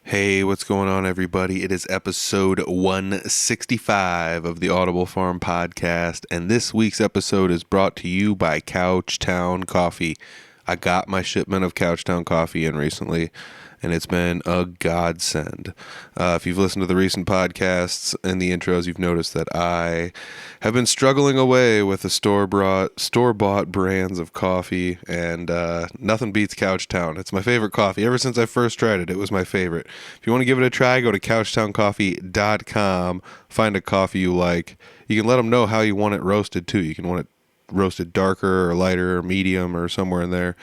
Hey, what's going on, everybody? It is episode 165 of the Audible Farm podcast, and this week's episode is brought to you by Couchtown Coffee. I got my shipment of Couchtown Coffee in recently, and it's been a godsend. If you've listened to the recent podcasts and the intros, you've noticed that I have been struggling away with the store-bought brands of coffee, and nothing beats Couchtown. It's my favorite coffee. Ever since I first tried it, it was my favorite. If you want to give it a try, go to couchtowncoffee.com, find a coffee you like. You can let them know how you want it roasted, too. You can want it roasted darker or lighter or medium or somewhere in there.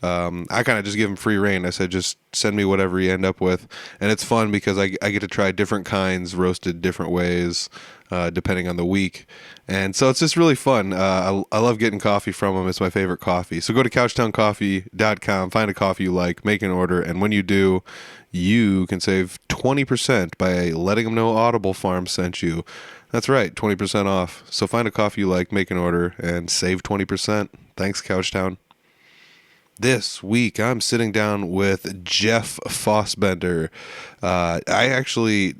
I kind of just give them free reign. I said, just send me whatever you end up with. And it's fun because I get to try different kinds roasted different ways, depending on the week. And so it's just really fun. I love getting coffee from them. It's my favorite coffee. So go to couchtowncoffee.com, find a coffee you like, make an order. And when you do, you can save 20% by letting them know Audible Farm sent you. That's right, 20% off. So find a coffee you like, make an order, and save 20%. Thanks, Couchtown. This week, I'm sitting down with Jeff Fosbender. I actually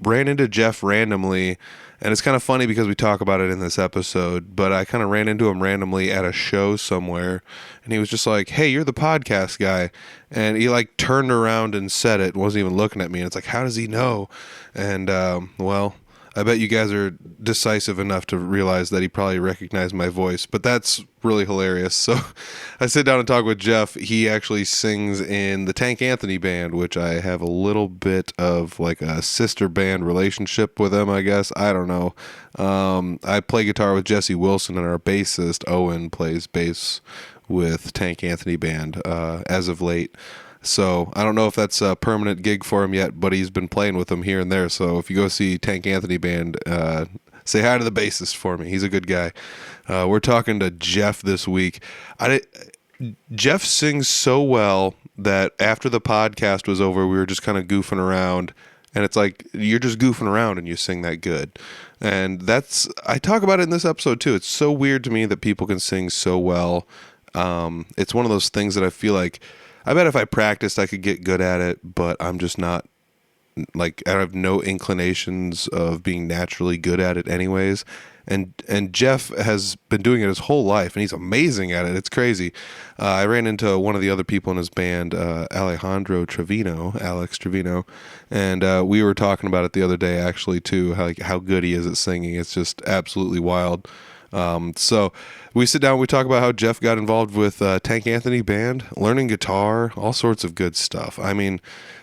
ran into Jeff randomly, and it's kind of funny because we talk about it in this episode, but I kind of ran into him randomly at a show somewhere, and he was just like, hey, you're the podcast guy, and he like turned around and said it, wasn't even looking at me, and it's like, how does he know? And, well, I bet you guys are decisive enough to realize that he probably recognized my voice, but that's really hilarious. So I sit down and talk with Jeff. He actually sings in the Tank Anthony band, which I have a little bit of like a sister band relationship with them, I guess. I don't know. I play guitar with Jesse Wilson, and our bassist, Owen, plays bass with Tank Anthony band as of late. So I don't know if that's a permanent gig for him yet, but he's been playing with them here and there. So if you go see Tank Anthony Band, say hi to the bassist for me. He's a good guy. We're talking to Jeff this week. Jeff sings so well that after the podcast was over, we were just kind of goofing around. And it's like, you're just goofing around and you sing that good. And I talk about it in this episode too. It's so weird to me that people can sing so well. It's one of those things that I feel like, I bet if I practiced, I could get good at it, but I'm just not, like, I have no inclinations of being naturally good at it anyways. And Jeff has been doing it his whole life, and he's amazing at it. It's crazy. I ran into one of the other people in his band, Alex Trevino, and we were talking about it the other day, actually, too, how good he is at singing. It's just absolutely wild. So we sit down, we talk about how Jeff got involved with Tank Anthony Band, learning guitar, all sorts of good stuff. I mean,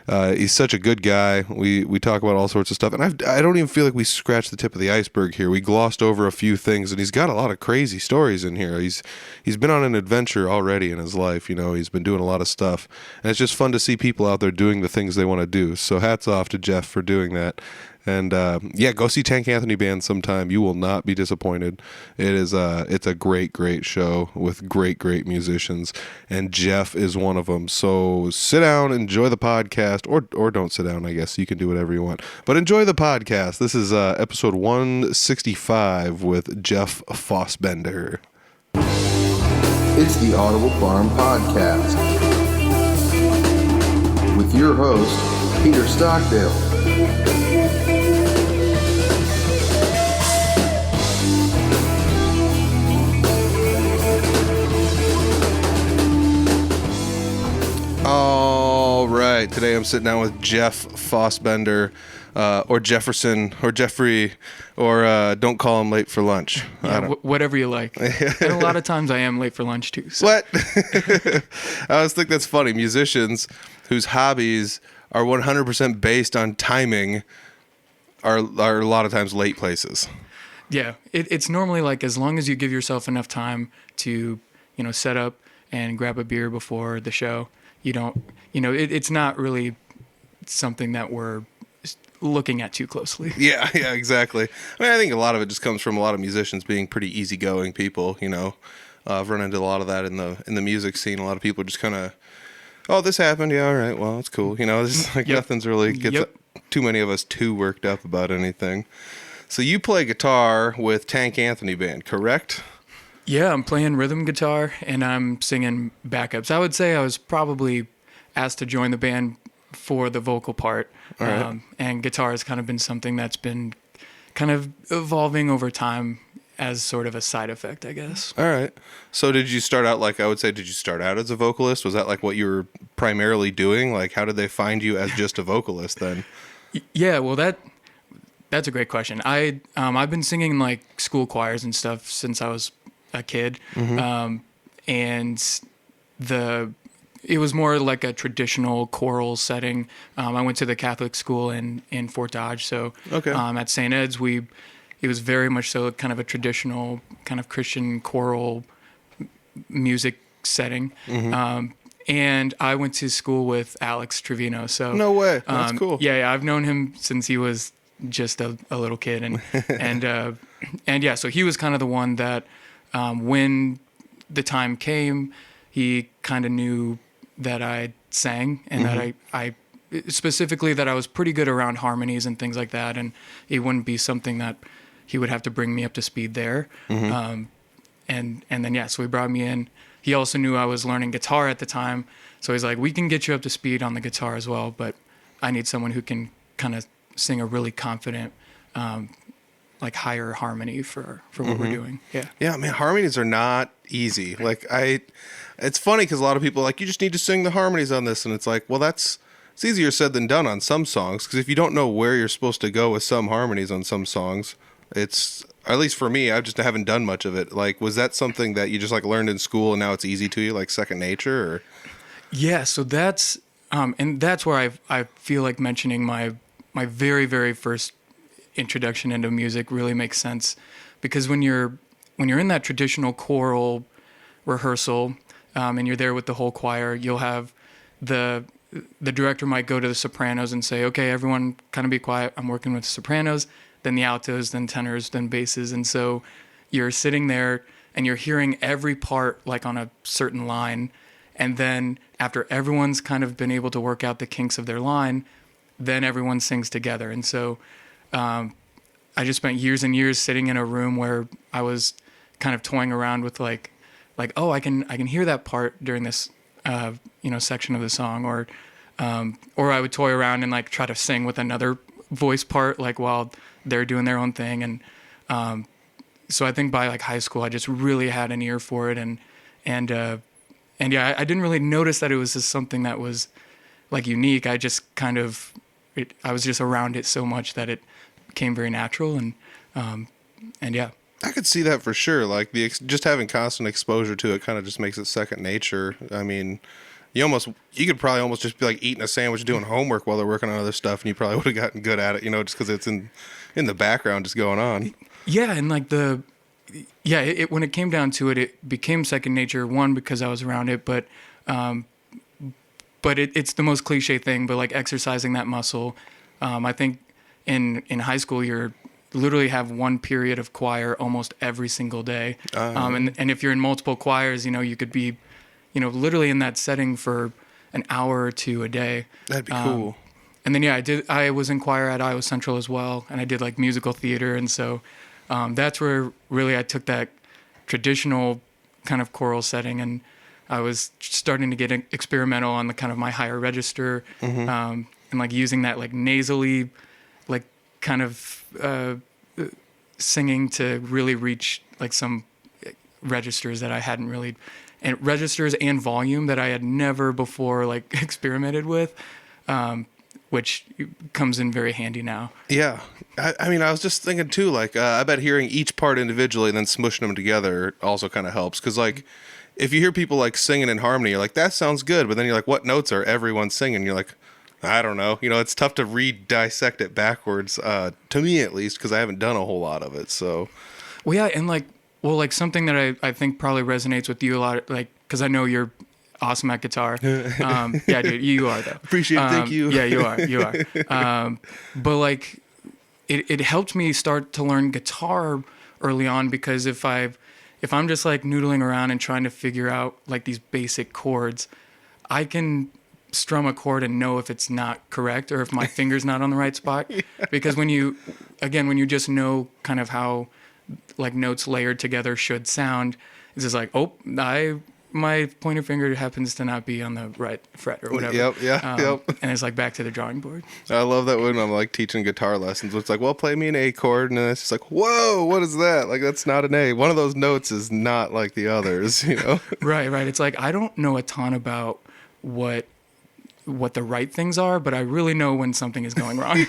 he's such a good guy. We talk about all sorts of stuff, and I don't even feel like we scratched the tip of the iceberg here. We glossed over a few things, and he's got a lot of crazy stories in here. He's been on an adventure already in his life. You know, he's been doing a lot of stuff, and it's just fun to see people out there doing the things they want to do. So hats off to Jeff for doing that. And yeah, go see Tank Anthony Band sometime. You will not be disappointed. It's a great show with great musicians, and Jeff is one of them. So sit down, enjoy the podcast, or don't sit down. I guess you can do whatever you want, but enjoy the podcast. This is episode 165 with Jeff Fosbender. It's the Audible Farm Podcast with your host, Peter Stockdale. All right, today I'm sitting down with Jeff Fosbender, or Jefferson, or Jeffrey, or don't call him late for lunch. Yeah, whatever you like. And a lot of times I am late for lunch too. So. What? I always think that's funny. Musicians whose hobbies are 100% based on timing are a lot of times late places. Yeah, it's normally like as long as you give yourself enough time to, set up and grab a beer before the show. It's not really something that we're looking at too closely. Yeah, exactly. I mean, I think a lot of it just comes from a lot of musicians being pretty easygoing people, I've run into a lot of that in the music scene. A lot of people just kind of, oh, this happened. Yeah, all right. Well, it's cool. It's like nothing's really gets too many of us too worked up about anything. So you play guitar with Tank Anthony Band, correct? Yeah, I'm playing rhythm guitar and I'm singing backups. I would say I was probably asked to join the band for the vocal part. All right. And guitar has kind of been something that's been kind of evolving over time as sort of a side effect, I guess. All right. So did you start out, like, I would say, did you start out as a vocalist? Was that like what you were primarily doing? Like, how did they find you as just a vocalist then? Yeah, well, that's a great question. I've been singing in like school choirs and stuff since I was a kid, and it was more like a traditional choral setting. I went to the Catholic school in Fort Dodge, so Okay. At St. Ed's it was very much so kind of a traditional kind of Christian choral music setting. And I went to school with Alex Trevino. So No way. That's cool. Yeah, I've known him since he was just a little kid, and yeah, so he was kind of the one that when the time came, he kind of knew that I sang and that I specifically that I was pretty good around harmonies and things like that, and it wouldn't be something that he would have to bring me up to speed there. And then yeah, so he brought me in. He also knew I was learning guitar at the time, so he's like, we can get you up to speed on the guitar as well, but I need someone who can kind of sing a really confident, like higher harmony for what we're doing. Yeah. Yeah, man, harmonies are not easy. Like it's funny because a lot of people are like, you just need to sing the harmonies on this, and it's like, well, it's easier said than done on some songs, because if you don't know where you're supposed to go with some harmonies on some songs, it's, at least for me, I just haven't done much of it. Like, was that something that you just like learned in school and now it's easy to you, like second nature? Or? Yeah, so that's and that's where I feel like mentioning my very, very first introduction into music really makes sense, because when you're in that traditional choral rehearsal, and you're there with the whole choir, you'll have the director might go to the sopranos and say, okay, everyone kind of be quiet, I'm working with sopranos, then the altos, then tenors, then basses. And so you're sitting there and you're hearing every part like on a certain line, and then after everyone's kind of been able to work out the kinks of their line, then everyone sings together. And so I just spent years and years sitting in a room where I was kind of toying around with like oh, I can hear that part during this section of the song, or I would toy around and like try to sing with another voice part like while they're doing their own thing. And so I think by like high school I just really had an ear for it, and yeah, I didn't really notice that it was just something that was like unique. I just kind of I was just around it so much that it became very natural, and yeah. I could see that for sure. Like just having constant exposure to it kind of just makes it second nature. I mean, you could probably almost just be like eating a sandwich, doing homework while they're working on other stuff, and you probably would have gotten good at it, just because it's in the background just going on. Yeah, and like when it came down to it, it became second nature. One, because I was around it, but it's the most cliche thing. But like exercising that muscle, I think in high school you're literally have one period of choir almost every single day, and if you're in multiple choirs, you could be, literally in that setting for an hour or two a day. That'd be cool. And then I was in choir at Iowa Central as well, and I did like musical theater, and so that's where really I took that traditional kind of choral setting, and I was starting to get experimental on the kind of my higher register, and like using that like nasally, like kind of singing to really reach like some registers that I hadn't really, and registers and volume that I had never before like experimented with, which comes in very handy now. Yeah. I mean, I was just thinking too, like, I bet hearing each part individually and then smushing them together also kind of helps. Cause like, if you hear people like singing in harmony, you're like, that sounds good. But then you're like, what notes are everyone singing? You're like, I don't know. It's tough to dissect it backwards, to me at least, because I haven't done a whole lot of it. So, well, yeah, and like something that I think probably resonates with you a lot, like, because I know you're awesome at guitar. Yeah, dude, you are though. Appreciate it. Thank you. Yeah, you are. But like, it helped me start to learn guitar early on, because if I'm just like noodling around and trying to figure out like these basic chords, I can strum a chord and know if it's not correct or if my finger's not on the right spot. Yeah. Because when you just know kind of how like notes layered together should sound, it's just like, oh, my pointer finger happens to not be on the right fret or whatever. Yep. And it's like back to the drawing board. I love that when I'm like teaching guitar lessons. It's like, well, play me an A chord, and then it's just like, whoa, what is that? Like, that's not an A. One of those notes is not like the others, you know? Right. It's like I don't know a ton about what the right things are, but I really know when something is going wrong.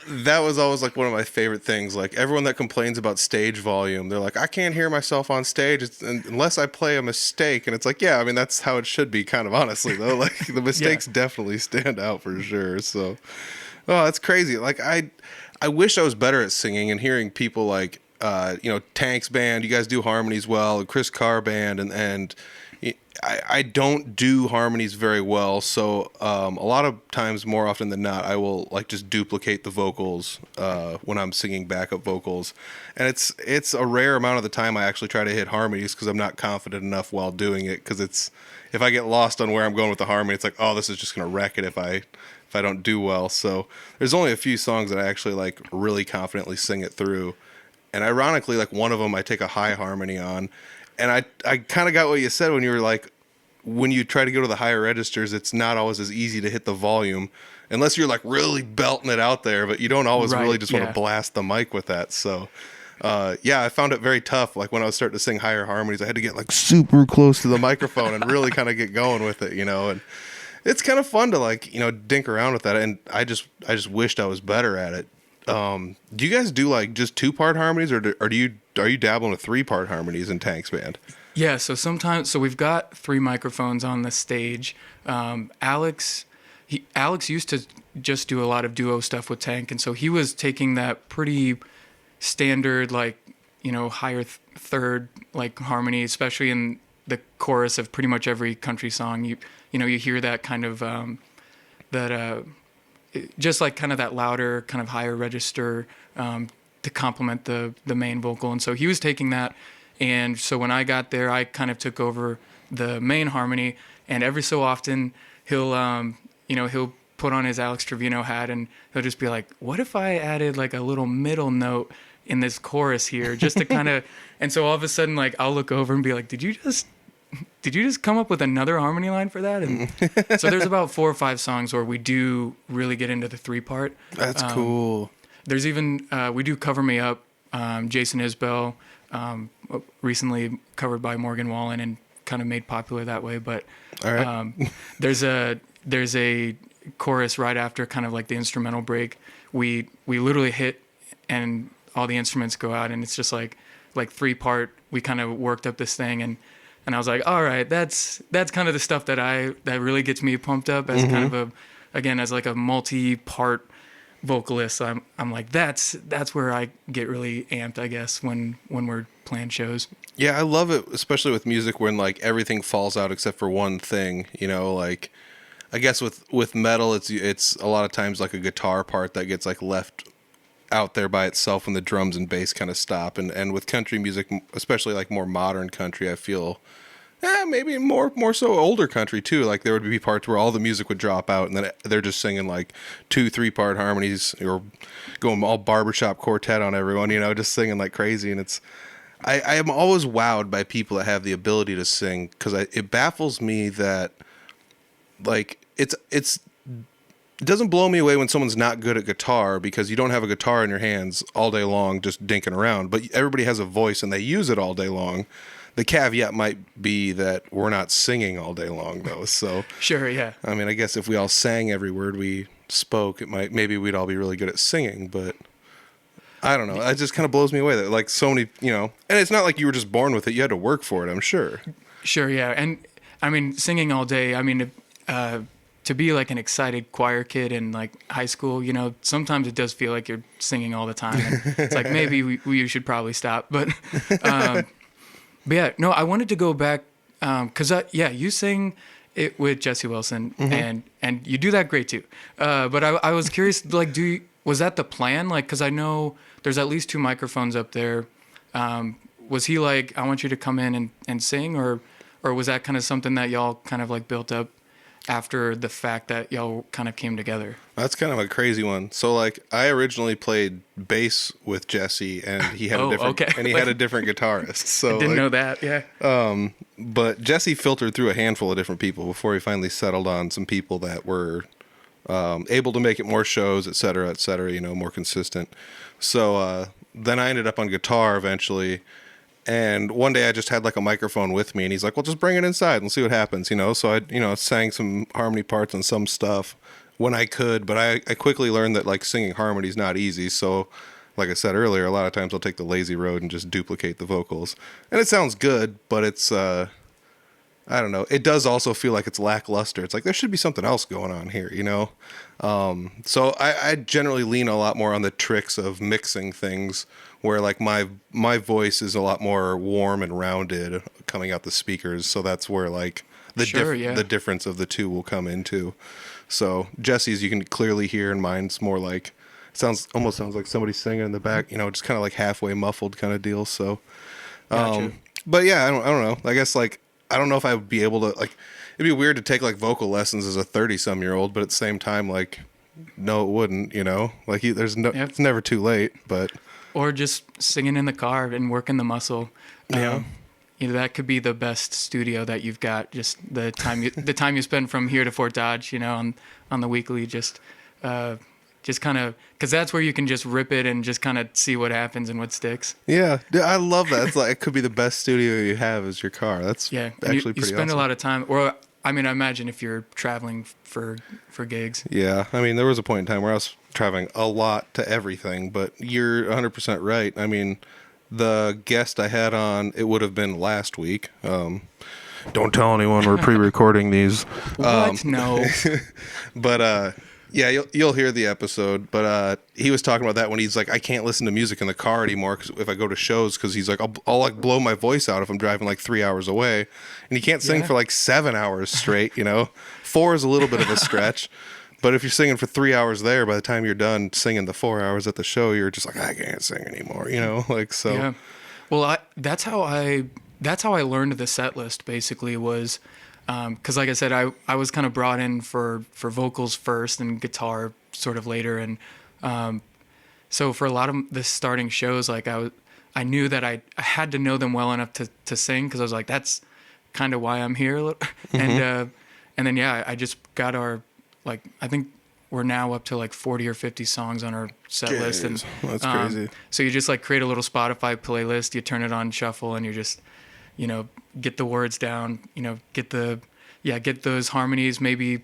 That was always like one of my favorite things. Like everyone that complains about stage volume, they're like, I can't hear myself on stage unless I play a mistake. And it's like, yeah, I mean, that's how it should be, kind of honestly, though. Like the mistakes definitely stand out for sure. So, oh, that's crazy. Like I wish I was better at singing, and hearing people like, Tank's band, you guys do harmonies well, and Chris Carr band, and I don't do harmonies very well, so a lot of times, more often than not, I will like just duplicate the vocals when I'm singing backup vocals, and it's a rare amount of the time I actually try to hit harmonies because I'm not confident enough while doing it. Because if I get lost on where I'm going with the harmony, it's like, oh, this is just gonna wreck it if I don't do well. So there's only a few songs that I actually like really confidently sing it through, and ironically, like one of them I take a high harmony on. And I kind of got what you said when you were like, when you try to go to the higher registers, it's not always as easy to hit the volume unless you're like really belting it out there, but you don't always really just want to blast the mic with that. So, I found it very tough. Like when I was starting to sing higher harmonies, I had to get like super close to the microphone and really kind of get going with it, and it's kind of fun to like, dink around with that. And I just wished I was better at it. Do you guys do like just 2-part harmonies, or are you dabbling with 3-part harmonies in Tank's band? Yeah, so we've got 3 microphones on the stage. Alex used to just do a lot of duo stuff with Tank, and so he was taking that pretty standard, like, higher third like harmony, especially in the chorus of pretty much every country song. You hear that kind of just like kind of that louder, kind of higher register to complement the main vocal. And so he was taking that. And so when I got there, I kind of took over the main harmony. And every so often he'll put on his Alex Trevino hat, and he'll just be like, what if I added like a little middle note in this chorus here, just to kind of, and so all of a sudden, like, I'll look over and be like, did you just come up with another harmony line for that? And so there's about 4 or 5 songs where we do really get into the 3-part. That's cool. There's even, we do Cover Me Up, Jason Isbell, recently covered by Morgan Wallen and kind of made popular that way. But all right. There's a chorus right after kind of like the instrumental break. We literally hit and all the instruments go out, and it's just like 3-part. We kind of worked up this thing, and I was like, all right, that's kind of the stuff that really gets me pumped up as kind of as like a multi-part vocalist. I'm like, that's where I get really amped, I guess, when we're playing shows. Yeah, I love it, especially with music when like everything falls out except for one thing, like I guess with metal it's a lot of times like a guitar part that gets like left out there by itself when the drums and bass kind of stop, and with country music, especially like more modern country, I feel maybe more so older country too, like there would be parts where all the music would drop out and then they're just singing like 2-3-part harmonies or going all barbershop quartet on everyone, just singing like crazy. And I am always wowed by people that have the ability to sing, because it baffles me that like it doesn't blow me away when someone's not good at guitar, because you don't have a guitar in your hands all day long just dinking around, but everybody has a voice and they use it all day long. The caveat might be that we're not singing all day long, though. So sure, yeah. I mean, I guess if we all sang every word we spoke, maybe we'd all be really good at singing. But I don't know. It just kind of blows me away that like so many, and it's not like you were just born with it. You had to work for it, I'm sure. Sure, yeah. And I mean, singing all day. I mean, to be like an excited choir kid in like high school, sometimes it does feel like you're singing all the time. And it's like maybe we should probably stop, but. But yeah, no, I wanted to go back because you sing it with Jesse Wilson, and you do that great too. But I was curious, like, was that the plan? Like, because I know there's at least 2 microphones up there. Was he like, I want you to come in and sing, or was that kind of something that y'all kind of like built up after the fact that y'all kind of came together? That's kind of a crazy one. So like I originally played bass with Jesse, and he had Oh, a different okay. and he had a different guitarist. So I didn't like, know that. Yeah. but Jesse filtered through a handful of different people before he finally settled on some people that were able to make it more shows, et cetera, more consistent. So then I ended up on guitar eventually. And one day I just had like a microphone with me, and he's like, well, just bring it inside and see what happens, So I, sang some harmony parts and some stuff when I could, but I quickly learned that like singing harmony is not easy. So like I said earlier, a lot of times I'll take the lazy road and just duplicate the vocals. And it sounds good, but it's, I don't know. It does also feel like it's lackluster. It's like there should be something else going on here, So I generally lean a lot more on the tricks of mixing things, where like my voice is a lot more warm and rounded coming out the speakers. So that's where like the difference of the two will come into. So Jesse's you can clearly hear, and mine's more like almost sounds like somebody singing in the back, just kind of like halfway muffled kind of deal. So, Gotcha. but yeah, I don't know. I guess like I don't know if I would be able to like. It'd be weird to take like vocal lessons as a 30-some-year-old, but at the same time, like, no, it wouldn't. Like it's never too late. But Or just singing in the car and working the muscle. Yeah. That could be the best studio that you've got. Just the time you spend from here to Fort Dodge, on the weekly, just kind of, because that's where you can just rip it and just kind of see what happens and what sticks. Yeah, I love that. It's like it could be the best studio you have is your car. That's actually pretty you spend awesome. a lot of time, or I mean, I imagine if you're traveling for gigs. Yeah, I mean, there was a point in time where I was traveling a lot to everything, but you're 100% right. I mean, the guest I had on, it would have been last week. Don't tell anyone we're pre-recording these. What? No. But yeah, you'll hear the episode. But he was talking about that when he's like, I can't listen to music in the car anymore if I go to shows, because he's like, I'll like blow my voice out if I'm driving like 3 hours away, and you can't sing for like 7 hours straight. 4 is a little bit of a stretch. But if you're singing for 3 hours there, by the time you're done singing the 4 hours at the show, you're just like, I can't sing anymore, like so. Yeah. Well, that's how I learned the set list, basically, was because like I said, I was kind of brought in for vocals first and guitar sort of later, and so for a lot of the starting shows, like I knew that I had to know them well enough to sing, because I was like, that's kind of why I'm here. Mm-hmm. And then I just got our, like, I think we're now up to like 40 or 50 songs on our set list, and that's crazy. So you just like create a little Spotify playlist, you turn it on shuffle, and you just get the words down, get those harmonies. Maybe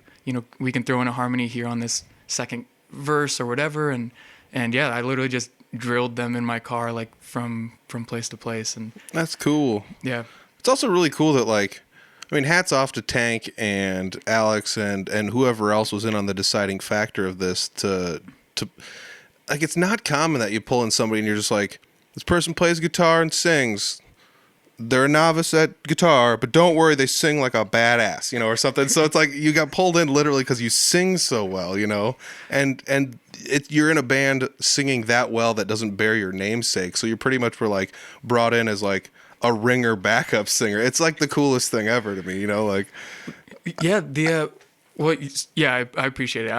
we can throw in a harmony here on this second verse or whatever, and I literally just drilled them in my car, like from place to place. And that's cool. Yeah, it's also really cool that, like, I mean, hats off to Tank and Alex and whoever else was in on the deciding factor of this to like, it's not common that you pull in somebody and you're just like, this person plays guitar and sings. They're a novice at guitar, but don't worry, they sing like a badass, or something. So it's like you got pulled in literally because you sing so well, and you're in a band singing that well that doesn't bear your namesake. So you pretty much were like brought in as like a ringer backup singer. It's like the coolest thing ever to me, like. Yeah, I appreciate it.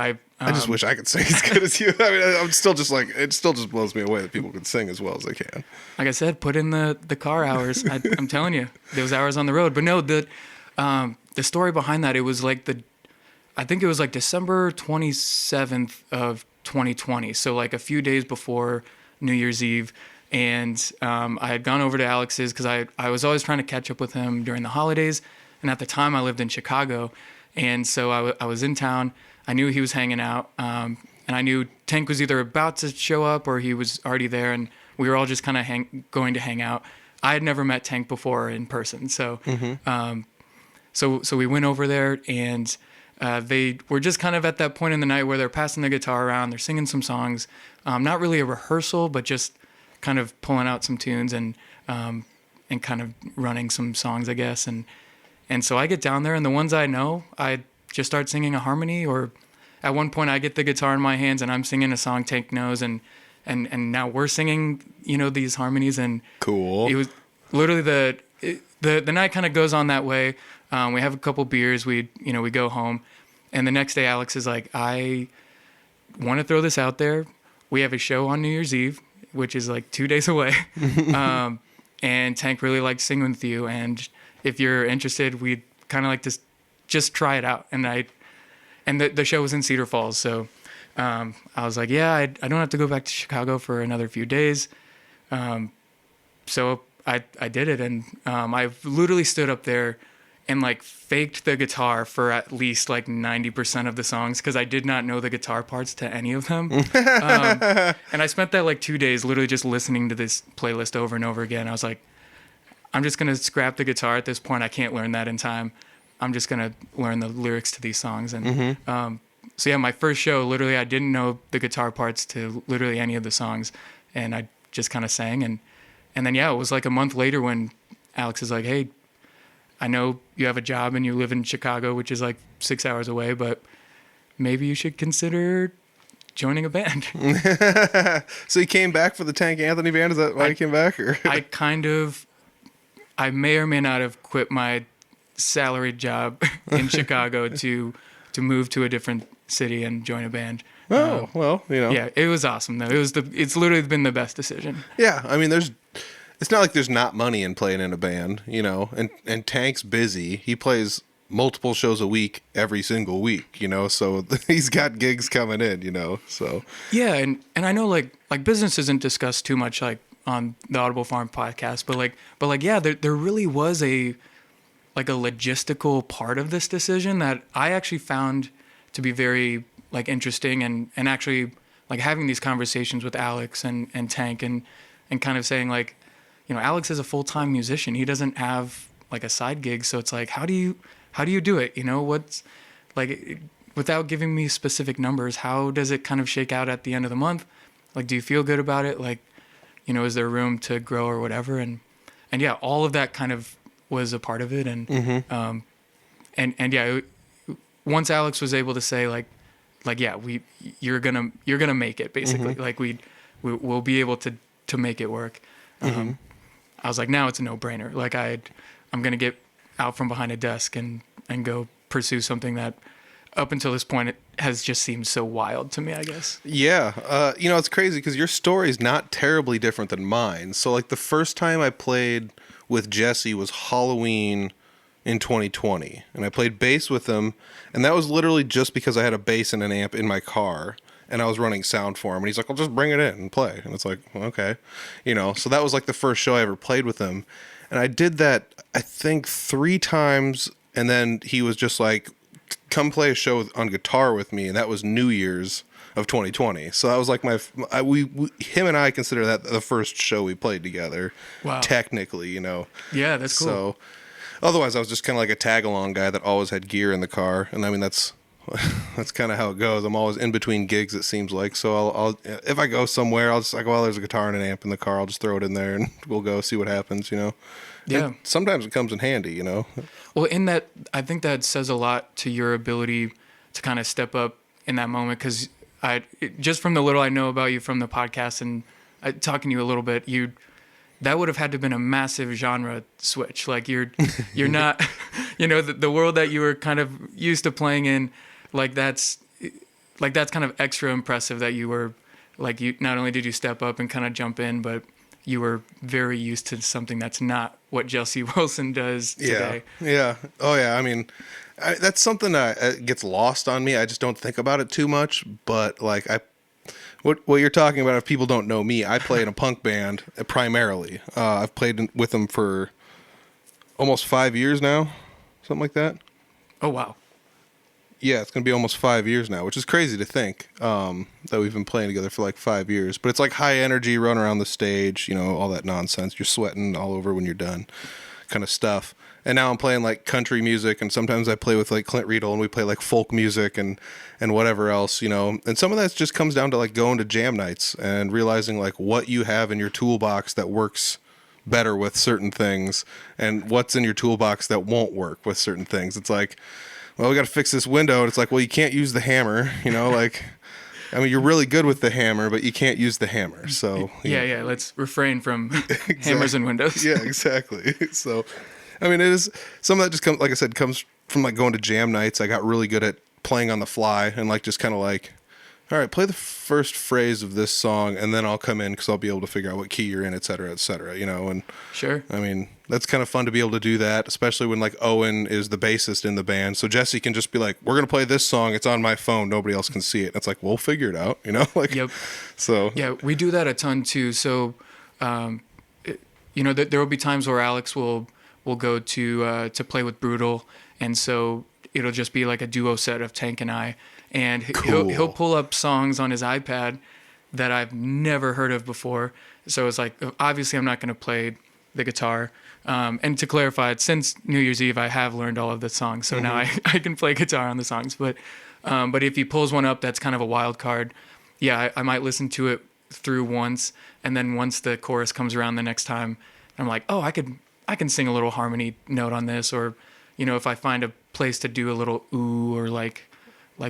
I just wish I could sing as good as you. I mean, I'm still just like, it still just blows me away that people can sing as well as they can. Like I said, put in the car hours. I'm telling you, those hours on the road. But no, the story behind that, it was like I think it was like December 27th of 2020. So like a few days before New Year's Eve. And I had gone over to Alex's because I was always trying to catch up with him during the holidays. And at the time I lived in Chicago. And so I was in town. I knew he was hanging out. And I knew Tank was either about to show up or he was already there. And we were all just kind of going to hang out. I had never met Tank before in person. So so we went over there, and they were just kind of at that point in the night where they're passing the guitar around. They're singing some songs. Not really a rehearsal, but just kind of pulling out some tunes and kind of running some songs, I guess. And so I get down there, and the ones I know, I just start singing a harmony, or at one point I get the guitar in my hands and I'm singing a song Tank knows, and now we're singing, these harmonies. And cool. It was literally the night kind of goes on that way. We have a couple beers. We go home, and the next day Alex is like, I want to throw this out there. We have a show on New Year's Eve, which is like 2 days away. And Tank really liked singing with you. And if you're interested, we'd kind of like to just try it out. And the show was in Cedar Falls. So I was like, yeah, I don't have to go back to Chicago for another few days. So I did it. And I literally stood up there and like faked the guitar for at least like 90% of the songs because I did not know the guitar parts to any of them. And I spent that like 2 days literally just listening to this playlist over and over again. I was like, I'm just going to scrap the guitar at this point. I can't learn that in time. I'm just going to learn the lyrics to these songs. And so yeah, my first show, literally I didn't know the guitar parts to literally any of the songs. And I just kind of sang. And then, yeah, it was like a month later when Alex is like, hey, I know you have a job and you live in Chicago, which is like 6 hours away, but maybe you should consider joining a band. So you came back for the Tank Anthony band? Is that why you came back? Or? I may or may not have quit my salaried job in Chicago to move to a different city and join a band. Oh, well, you know. Yeah, it was awesome though. It's literally been the best decision. Yeah, I mean, it's not like there's not money in playing in a band, you know, and Tank's busy. He plays multiple shows a week every single week, you know, so he's got gigs coming in, you know, so. Yeah, and I know like business isn't discussed too much like on the Audible Farm podcast, but like yeah, there really was a logistical part of this decision that I actually found to be very like interesting and actually like having these conversations with Alex and Tank and kind of saying like, you know, Alex is a full-time musician. He doesn't have like a side gig. So it's like, how do you do it? You know, what's like, without giving me specific numbers, how does it kind of shake out at the end of the month? Like, do you feel good about it? Like, you know, is there room to grow or whatever? And yeah, all of that kind of was a part of it. And, and yeah, once Alex was able to say like, yeah, you're gonna make it basically. Like we'll be able to make it work. I was like, now it's a no-brainer. Like I'm gonna get out from behind a desk and go pursue something that up until this point it has just seemed so wild to me, I guess. Yeah, you know, it's crazy because your story's not terribly different than mine. So like the first time I played with Jesse was Halloween in 2020, and I played bass with him, and that was literally just because I had a bass and an amp in my car. And I was running sound for him. And he's like, well, just bring it in and play. And it's like, well, okay. You know, so that was like the first show I ever played with him. And I did that, I think, 3 times. And then he was just like, come play a show on guitar with me. And that was New Year's of 2020. So that was like him and I consider that the first show we played together. Wow. Technically, you know. Yeah, that's cool. So otherwise I was just kind of like a tag-along guy that always had gear in the car. And I mean, that's kind of how it goes. I'm always in between gigs, it seems like. So I'll if I go somewhere, I'll just like, well, there's a guitar and an amp in the car. I'll just throw it in there and we'll go see what happens, you know. Yeah. And sometimes it comes in handy, you know. Well, in that, I think that says a lot to your ability to kind of step up in that moment. Because just from the little I know about you from the podcast and talking to you a little bit, that would have had to have been a massive genre switch. Like you're not, you know, the world that you were kind of used to playing in. Like that's kind of extra impressive that you were like, you not only did you step up and kind of jump in, but you were very used to something that's not what Jesse Wilson does today. Yeah. Oh yeah. I mean, that's something that gets lost on me. I just don't think about it too much, but like what you're talking about, if people don't know me, I play in a punk band primarily. I've played with them for almost 5 years now, something like that. Oh, wow. Yeah, it's going to be almost 5 years now, which is crazy to think that we've been playing together for like 5 years. But it's like high energy, run around the stage, you know, all that nonsense. You're sweating all over when you're done kind of stuff. And now I'm playing like country music, and sometimes I play with like Clint Riedel, and we play like folk music and whatever else, you know. And some of that just comes down to like going to jam nights and realizing like what you have in your toolbox that works better with certain things and what's in your toolbox that won't work with certain things. It's like, well, we got to fix this window. And it's like, well, you can't use the hammer, you know, like, I mean, you're really good with the hammer, but you can't use the hammer. So yeah, let's refrain from hammers and windows. Yeah, exactly. So, I mean, it is some of that just comes, like I said, comes from like going to jam nights. I got really good at playing on the fly and like just kind of like, all right, play the first phrase of this song and then I'll come in because I'll be able to figure out what key you're in, et cetera, you know. And Sure. I mean, that's kind of fun to be able to do that, especially when like Owen is the bassist in the band. So Jesse can just be like, we're going to play this song. It's on my phone. Nobody else can see it. And it's like, we'll figure it out, you know? Like, Yep. So. Yeah, we do that a ton too. So, you know, there will be times where Alex will go to play with Brutal. And so it'll just be like a duo set of Tank and I. And Cool. he'll pull up songs on his iPad that I've never heard of before. So it's like, obviously I'm not going to play the guitar. And to clarify, since New Year's Eve, I have learned all of the songs. So now I can play guitar on the songs. But if he pulls one up, that's kind of a wild card. Yeah, I might listen to it through once. And then once the chorus comes around the next time, I'm like, oh, I can sing a little harmony note on this. Or, you know, if I find a place to do a little ooh or like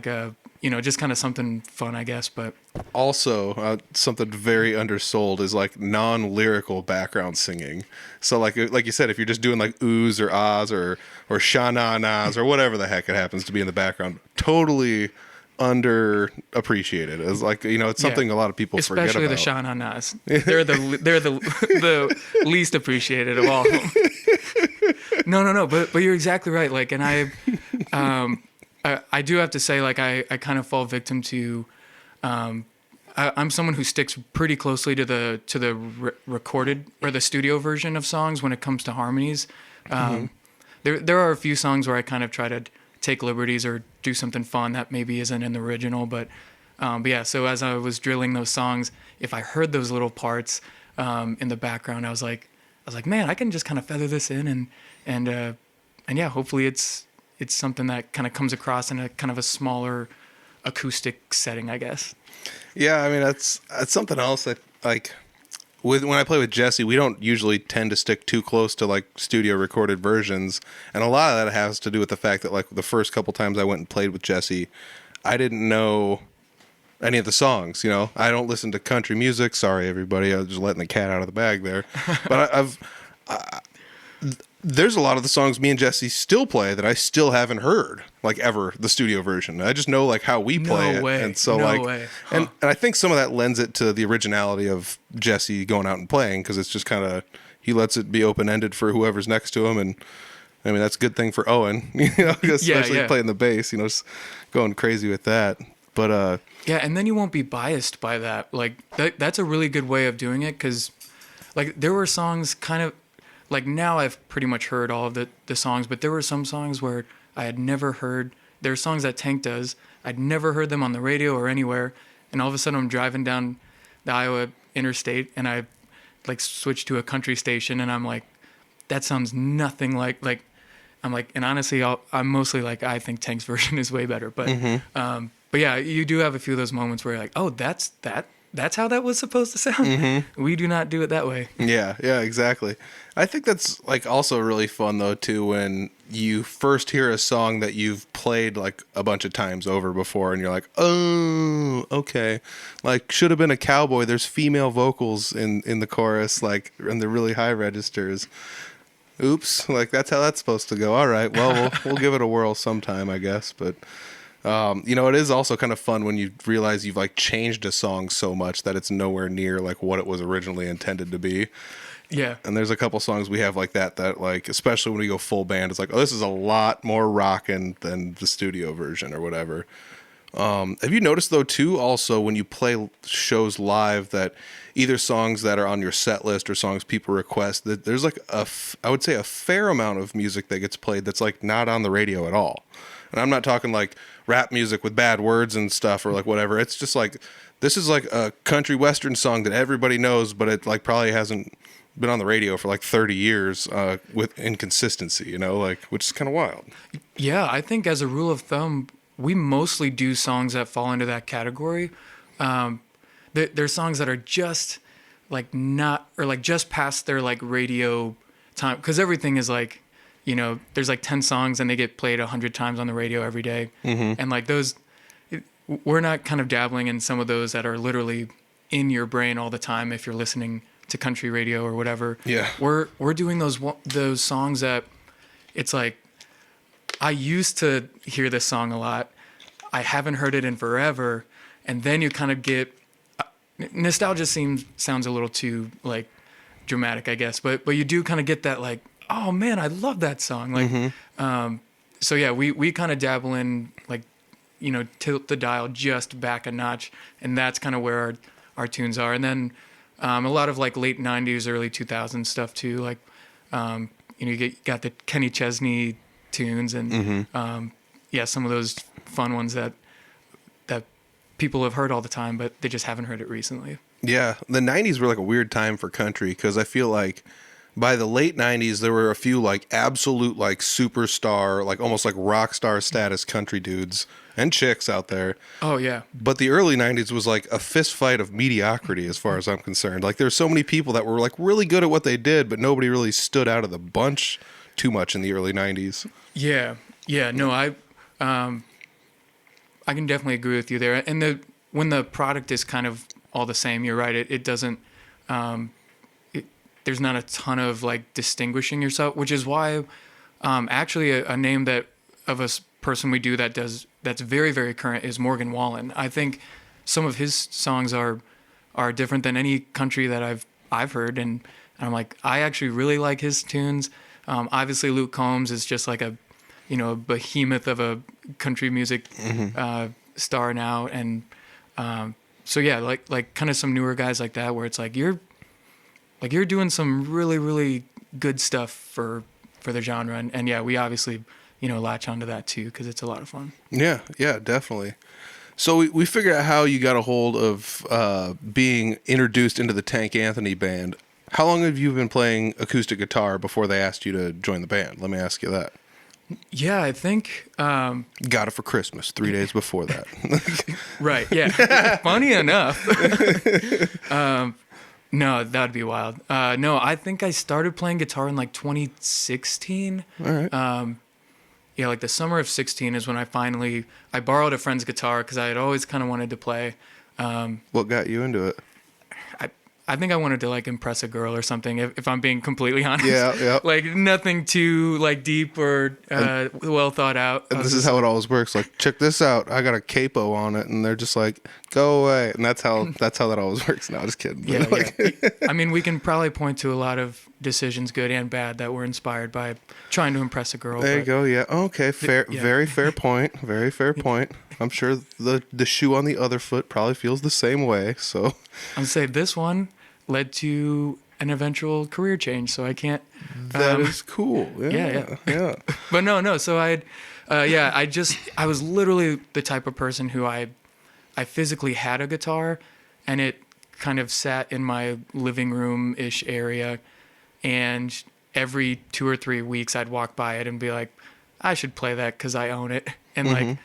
a, you know, just kind of something fun, I guess. But Also, something very undersold is like non-lyrical background singing. So like you said, if you're just doing like oohs or ahs or sha-na-nas or whatever the heck it happens to be in the background, totally underappreciated. It's like, you know, it's something a lot of people forget about. Especially the sha-na-nas. They're the least appreciated of all of them. No, but you're exactly right. Like, and I do have to say, like, I kind of fall victim to, I'm someone who sticks pretty closely to the recorded or the studio version of songs when it comes to harmonies. There are a few songs where I kind of try to take liberties or do something fun that maybe isn't in the original, but yeah. So as I was drilling those songs, if I heard those little parts in the background, I was like, man, I can just kind of feather this in and yeah, hopefully it's something that kind of comes across in a kind of a smaller acoustic setting, I guess. Yeah, I mean that's something else that like when I play with Jesse, we don't usually tend to stick too close to like studio recorded versions, and a lot of that has to do with the fact that like the first couple times I went and played with Jesse, I didn't know any of the songs. You know, I don't listen to country music. Sorry, everybody, I was just letting the cat out of the bag there, but there's a lot of the songs me and Jesse still play that I still haven't heard, like ever, the studio version. I just know like how we play it. And so and I think some of that lends it to the originality of Jesse going out and playing, because it's just kind of, he lets it be open-ended for whoever's next to him. And I mean, that's a good thing for Owen, you know, especially playing the bass, you know, just going crazy with that. But yeah, and then you won't be biased by that. Like that's a really good way of doing it, because like there were songs kind of, like now I've pretty much heard all of the songs, but there were some songs where I had never heard. There are songs that Tank does. I'd never heard them on the radio or anywhere. And all of a sudden I'm driving down the Iowa interstate and I like switch to a country station and I'm like, that sounds nothing like I'm like, and honestly, I'm mostly like, I think Tank's version is way better. But, but yeah, you do have a few of those moments where you're like, oh, that's how that was supposed to sound. We do not do it that way. Yeah, exactly. I think that's like also really fun though too, when you first hear a song that you've played like a bunch of times over before and you're like, oh, okay. Like should have been a cowboy. There's female vocals in the chorus, like in the really high registers. Oops, like that's how that's supposed to go. All right, well, we'll give it a whirl sometime, I guess, but you know, it is also kind of fun when you realize you've like changed a song so much that it's nowhere near like what it was originally intended to be. Yeah. And there's a couple songs we have like that like, especially when we go full band, it's like, oh, this is a lot more rockin' than the studio version or whatever. Have you noticed though too, also when you play shows live, that either songs that are on your set list or songs people request, that there's like I would say a fair amount of music that gets played that's like not on the radio at all. And I'm not talking like rap music with bad words and stuff or like whatever. It's just like, this is like a country western song that everybody knows, but it like probably hasn't been on the radio for like 30 years with inconsistency, you know, like, which is kind of wild. Yeah, I think as a rule of thumb, we mostly do songs that fall into that category. There's songs that are just like not, or like just past their like radio time, because everything is like, you know, there's like 10 songs and they get played 100 times on the radio every day. And like those, we're not kind of dabbling in some of those that are literally in your brain all the time if you're listening to country radio or whatever. Yeah. We're doing those songs that it's like I used to hear this song a lot. I haven't heard it in forever, and then you kind of get nostalgia sounds a little too like dramatic, I guess, but you do kind of get that like, oh man, I love that song. Like, so yeah, we kind of dabble in like, tilt the dial just back a notch, and that's kind of where our tunes are. And then a lot of like late '90s, early 2000s stuff too. Like, you got the Kenny Chesney tunes, and yeah, some of those fun ones that people have heard all the time, but they just haven't heard it recently. Yeah, the 90s were like a weird time for country because I feel like by the late 90s, there were a few like absolute like superstar, like almost like rock star status country dudes and chicks out there. Oh, yeah. But the early 90s was like a fist fight of mediocrity as far as I'm concerned. Like there's so many people that were like really good at what they did, but nobody really stood out of the bunch too much in the early 90s. Yeah. Yeah, no, I can definitely agree with you there. And when the product is kind of all the same, you're right. It doesn't. There's not a ton of like distinguishing yourself, which is why actually a name that of a person we do that's very, very current is Morgan Wallen. I think some of his songs are different than any country that I've heard, and I'm like, I actually really like his tunes. Obviously, Luke Combs is just like a behemoth of a country music star now, and so yeah, like kind of some newer guys like that, where it's like you're doing some really, really good stuff for the genre, and yeah, we obviously latch onto that too because it's a lot of fun. Yeah, definitely. So we figured out how you got a hold of being introduced into the Tank Anthony band. How long have you been playing acoustic guitar before they asked you to join the band? Let me ask you that. Yeah, I think... got it for Christmas 3 days before that. Right, yeah. Funny enough. No, that would be wild. No, I think I started playing guitar in like 2016. All right. Yeah, like the summer of 16 is when I borrowed a friend's guitar because I had always kind of wanted to play. What got you into it? I think I wanted to like impress a girl or something, if I'm being completely honest. Yeah. Like nothing too like deep or well thought out. And this is how it always works. Like, check this out. I got a capo on it, and they're just like, go away. And that's how that always works. No, just kidding. Yeah, I mean, we can probably point to a lot of decisions, good and bad, that were inspired by trying to impress a girl. There you go. Yeah. Okay. Fair. Yeah. Very fair point. Very fair point. I'm sure the shoe on the other foot probably feels the same way. So I'll say this one led to an eventual career change, so I can't. That is cool. Yeah. But no. So I was literally the type of person who I physically had a guitar, and it kind of sat in my living room-ish area, and every 2 or 3 weeks I'd walk by it and be like, I should play that because I own it, and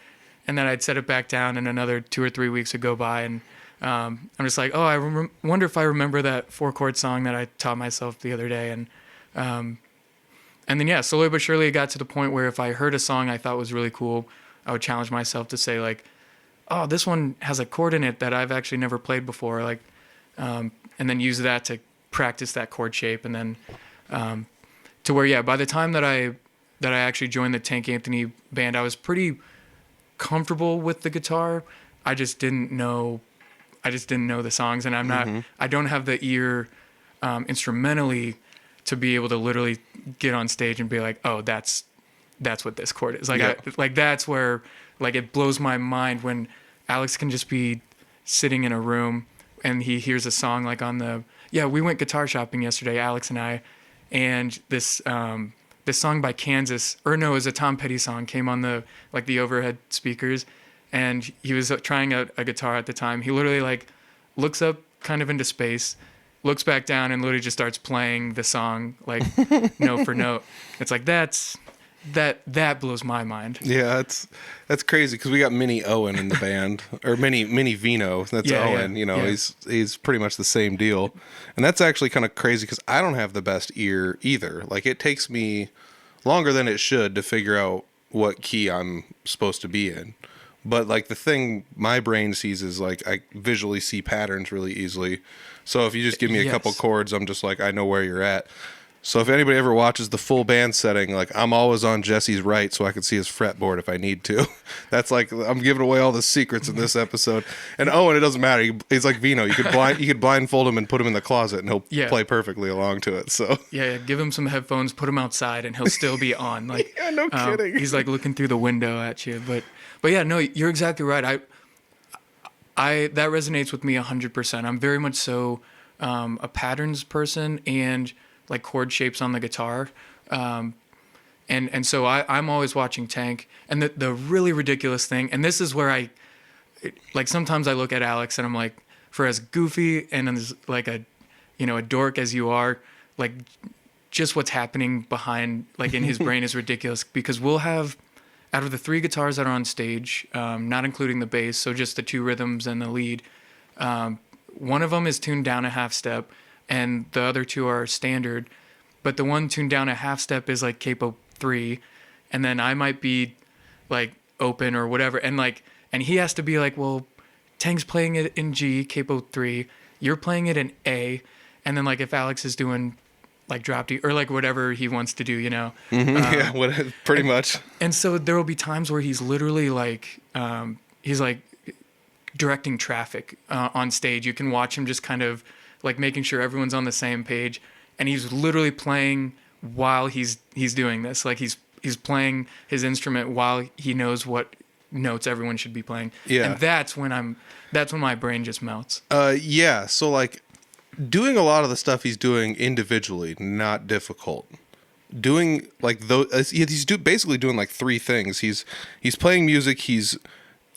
and then I'd set it back down, and another 2 or 3 weeks would go by, and I'm just like, I wonder if I remember that 4-chord song that I taught myself the other day, and then yeah, slowly but surely it got to the point where if I heard a song I thought was really cool, I would challenge myself to say like, oh, this one has a chord in it that I've actually never played before, like, and then use that to practice that chord shape, and then to where yeah, by the time that I actually joined the Tank Anthony band, I was pretty comfortable with the guitar. I just didn't know the songs, and I don't have the ear instrumentally to be able to literally get on stage and be like, oh, that's what this chord is. Like that's where like it blows my mind when Alex can just be sitting in a room and he hears a song like we went guitar shopping yesterday, Alex and I, and this song by Kansas, or no, it was a Tom Petty song, came on the overhead speakers, and he was trying out a guitar at the time. He literally like looks up kind of into space, looks back down, and literally just starts playing the song like note for note. It's like that blows my mind. Yeah, that's crazy because we got Mini Owen in the band, or Mini Vino. That's Owen. Yeah. He's pretty much the same deal, and that's actually kind of crazy because I don't have the best ear either. Like it takes me longer than it should to figure out what key I'm supposed to be in. But like the thing my brain sees is like I visually see patterns really easily. So if you just give me a couple chords, I'm just like I know where you're at. So if anybody ever watches the full band setting, like I'm always on Jesse's right so I can see his fretboard if I need to. That's like I'm giving away all the secrets in this episode. And Owen, it doesn't matter. He's like Vino. You could blindfold him and put him in the closet and he'll play perfectly along to it. So yeah, give him some headphones, put him outside, and he'll still be on. Like yeah, no kidding. He's like looking through the window at you. But yeah, no, you're exactly right. I that resonates with me 100%. I'm very much so a patterns person and like chord shapes on the guitar. And so I'm always watching Tank. And the really ridiculous thing, and this is where like sometimes I look at Alex and I'm like, for as goofy and as like a dork as you are, like just what's happening behind, like in his brain is ridiculous, because we'll have, out of the 3 guitars that are on stage, not including the bass, so just the 2 rhythms and the lead, one of them is tuned down a half step, and the other 2 are standard. But the one tuned down a half step is like capo 3, and then I might be like open or whatever, and he has to be like, well, Tank's playing it in G, capo 3, you're playing it in A, and then like if Alex is doing like drop D or like whatever he wants to do, Yeah, pretty much. And so there will be times where he's literally like, he's like directing traffic on stage. You can watch him just kind of like making sure everyone's on the same page, and he's literally playing while he's doing this. Like he's playing his instrument while he knows what notes everyone should be playing. Yeah. And that's when my brain just melts. Yeah. So like doing a lot of the stuff he's doing individually, not difficult. Doing like those, he's basically doing like 3 things. He's playing music. He's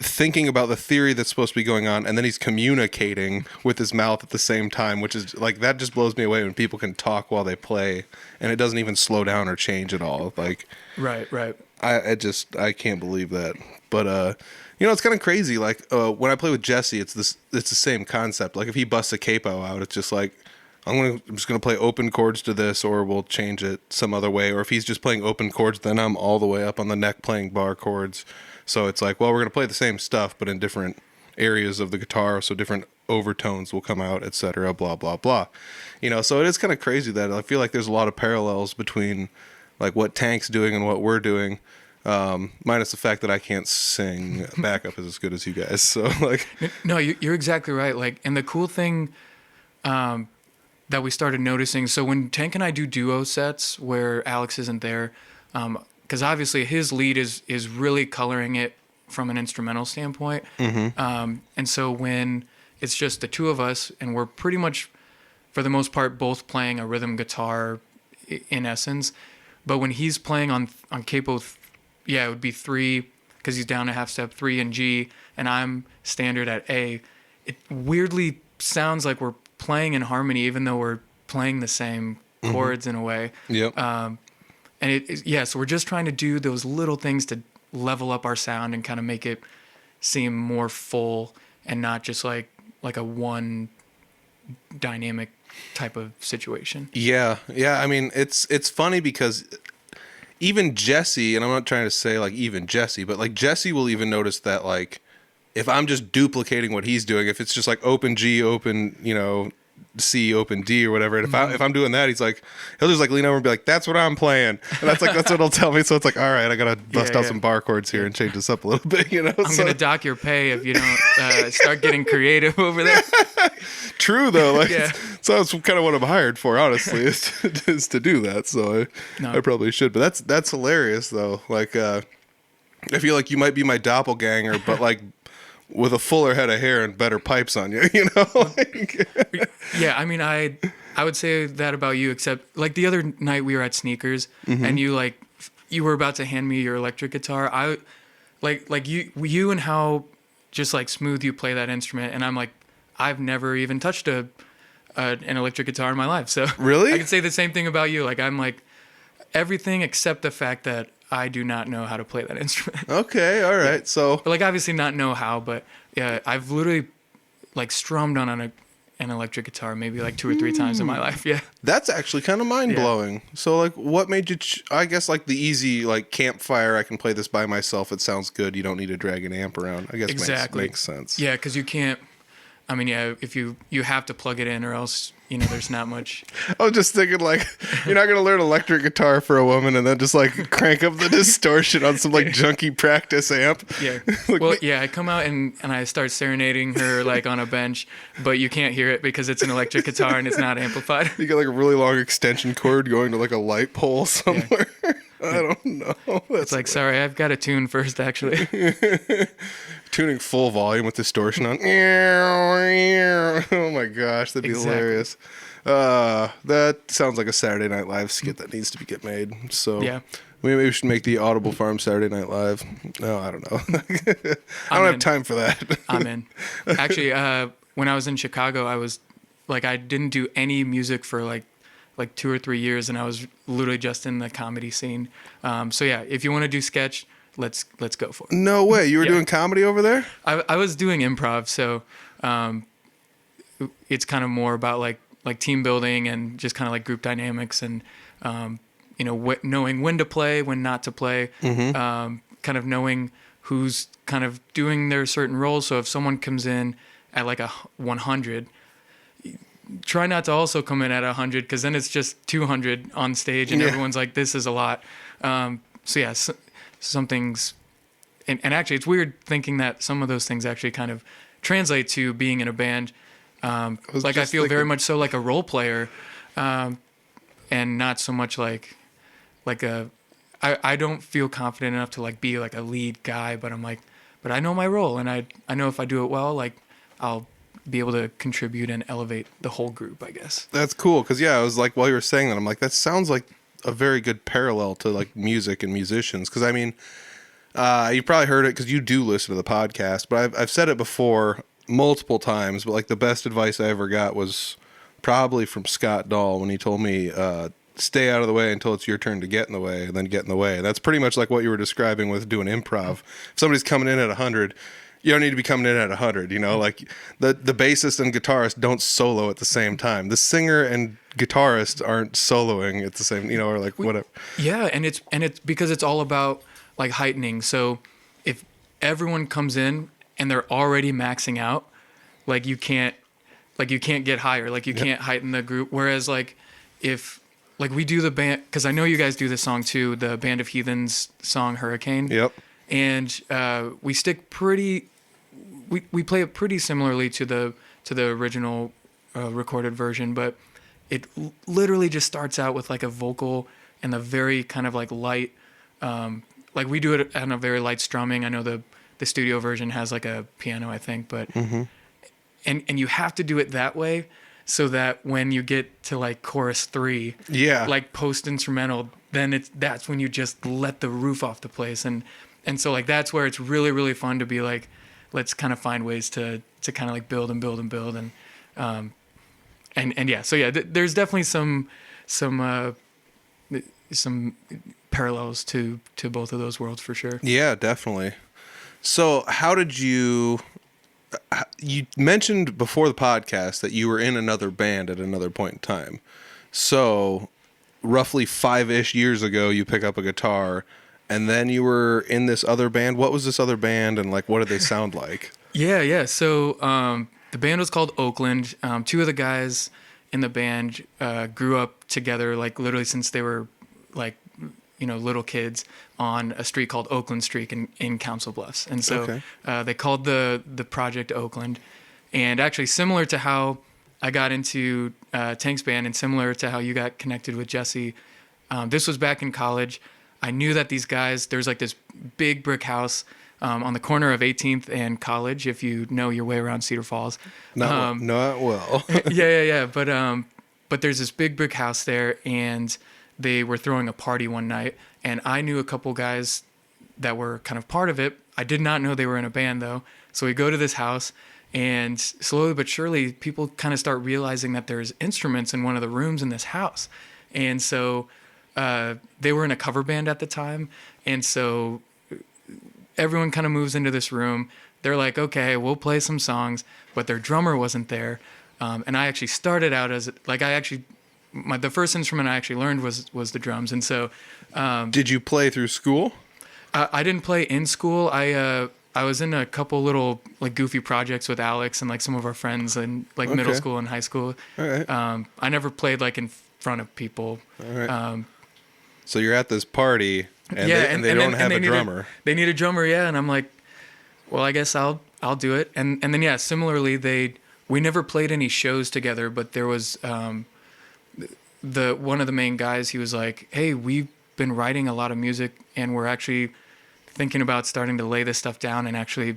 thinking about the theory that's supposed to be going on, and then he's communicating with his mouth at the same time, which is like, that just blows me away when people can talk while they play and it doesn't even slow down or change at all. Like, right. I can't believe that. But it's kind of crazy. Like when I play with Jesse, it's the same concept. Like if he busts a capo out, it's just like, I'm just gonna play open chords to this, or we'll change it some other way. Or if he's just playing open chords, then I'm all the way up on the neck playing bar chords. So it's like, well, we're gonna play the same stuff, but in different areas of the guitar, so different overtones will come out, etc. Blah blah blah. So it is kind of crazy that I feel like there's a lot of parallels between like what Tank's doing and what we're doing. Minus the fact that I can't sing backup as good as you guys. So like, no, you're exactly right. Like, and the cool thing that we started noticing, so when Tank and I do duo sets where Alex isn't there, because obviously his lead is really coloring it from an instrumental standpoint. Mm-hmm. And so when it's just the 2 of us, and we're pretty much, for the most part, both playing a rhythm guitar in essence, but when he's playing on capo, it would be 3, because he's down a half step, 3 in G, and I'm standard at A. It weirdly sounds like we're playing in harmony, even though we're playing the same chords in a way. Yep. So we're just trying to do those little things to level up our sound and kind of make it seem more full and not just like a one dynamic type of situation. Yeah. I mean, it's funny because even Jesse, and I'm not trying to say like even Jesse, but like Jesse will even notice that like if I'm just duplicating what he's doing, if it's just like open G, open, C, open D or whatever, and if I'm doing that, he'll just like lean over and be like, that's what I'm playing, and that's what he'll tell me. So it's like, all right, I gotta bust out some bar chords here and change this up a little bit, I'm gonna dock your pay if you don't start getting creative over there. True though, like so that's kind of what I'm hired for, honestly, is to do that. So I probably should, but that's hilarious though. Like I feel like you might be my doppelganger, but like with a fuller head of hair and better pipes on you, Yeah, I mean, I would say that about you, except like the other night we were at Sneakers, and you were about to hand me your electric guitar. I like you and how just like smooth you play that instrument, and I'm like, I've never even touched an electric guitar in my life. So really, I can say the same thing about you. Like I'm like everything except the fact that I do not know how to play that instrument. Okay, all right. So, but like obviously not know how, but yeah, I've literally like strummed on an electric guitar maybe like 2 or 3 times in my life. Yeah, that's actually kind of mind blowing. So like, what made you? I guess like the easy like campfire. I can play this by myself. It sounds good. You don't need to drag an amp around. I guess exactly makes sense. Yeah, because you can't. I mean, yeah, if you have to plug it in, or else there's not much. I was just thinking, like, you're not gonna learn electric guitar for a woman and then just like crank up the distortion on some like junky practice amp. Yeah. Like, Well, yeah, I come out and I start serenading her like on a bench, but you can't hear it because it's an electric guitar and it's not amplified. you got like a really long extension cord going to like a light pole somewhere. I don't know. It's like, sorry, I've got to tune first, actually. Tuning full volume with distortion on. Oh my gosh, that'd be hilarious. That sounds like a Saturday Night Live skit that needs to get made. So Yeah. maybe we should make the Audible Farm Saturday Night Live. No, I don't know. I don't have time for that. I'm in. Actually, when I was in Chicago, I didn't do any music for like 2 or 3 years, and I was literally just in the comedy scene. So yeah, if you want to do sketch, let's go for it. No way. You were doing comedy over there? I was doing improv, so it's kind of more about like team building and just kind of like group dynamics and knowing when to play, when not to play, kind of knowing who's kind of doing their certain roles. So if someone comes in at like a 100, try not to also come in at 100, because then it's just 200 on stage and everyone's like, this is a lot. So yeah, some things, and actually it's weird thinking that some of those things actually kind of translate to being in a band. I feel very much so like a role player, and not so much like I don't feel confident enough to like be like a lead guy, but but I know my role, and I know if I do it well, like I'll be able to contribute and elevate the whole group, I guess. That's cool, because I was like, while you were saying that, I'm like, that sounds like a very good parallel to like music and musicians, because I mean, you probably heard it because you do listen to the podcast, but I've said it before multiple times, but like the best advice I ever got was probably from Scott Dahl when he told me, stay out of the way until it's your turn to get in the way, and then get in the way. And that's pretty much like what you were describing with doing improv. If somebody's coming in at 100, you don't need to be coming in at 100, like the bassist and guitarist don't solo at the same time. The singer and guitarist aren't soloing at the same, or like whatever. Yeah, and it's because it's all about like heightening. So if everyone comes in and they're already maxing out, like you can't get higher, like you can't heighten the group. Whereas like if like we do the band, because I know you guys do this song too, the Band of Heathens song Hurricane. Yep. And we stick we play it pretty similarly to the original recorded version, but it literally just starts out with like a vocal and a very kind of like light, like we do it on a very light strumming. I know the studio version has like a piano, I think, but and you have to do it that way so that when you get to like chorus 3, like post instrumental, then that's when you just let the roof off the place. And so like that's where it's really, really fun to be like, let's kind of find ways to kind of like build and build and build and yeah. So yeah, there's definitely some parallels to both of those worlds for sure. Yeah, definitely. So how did you mentioned before the podcast that you were in another band at another point in time. So roughly 5-ish years ago, you pick up a guitar. And then you were in this other band. What was this other band, and like, what did they sound like? Yeah. So the band was called Oakland. 2 of the guys in the band grew up together, like literally since they were like, little kids on a street called Oakland Street in Council Bluffs. And so they called the project Oakland. And actually, similar to how I got into Tank's band, and similar to how you got connected with Jesse, this was back in college. I knew that these guys, there's like this big brick house on the corner of 18th and College, if you know your way around Cedar Falls. Not well. Yeah. But there's this big brick house there, and they were throwing a party one night, and I knew a couple guys that were kind of part of it. I did not know they were in a band though. So we go to this house, and slowly but surely, people kind of start realizing that there's instruments in one of the rooms in this house. And so they were in a cover band at the time, and so everyone kind of moves into this room. They're like, okay, we'll play some songs, but their drummer wasn't there. And I actually started out as like the first instrument I actually learned was the drums. And so did you play through school? I didn't play in school. I I was in a couple little like goofy projects with Alex and like some of our friends in like middle school and high school. All right. I never played like in front of people. All right. So you're at this party and they don't have a drummer. They need a drummer, yeah. And I'm like, well, I guess I'll do it. And then yeah, similarly, we never played any shows together, but there was one of the main guys. He was like, hey, we've been writing a lot of music, and we're actually thinking about starting to lay this stuff down and actually,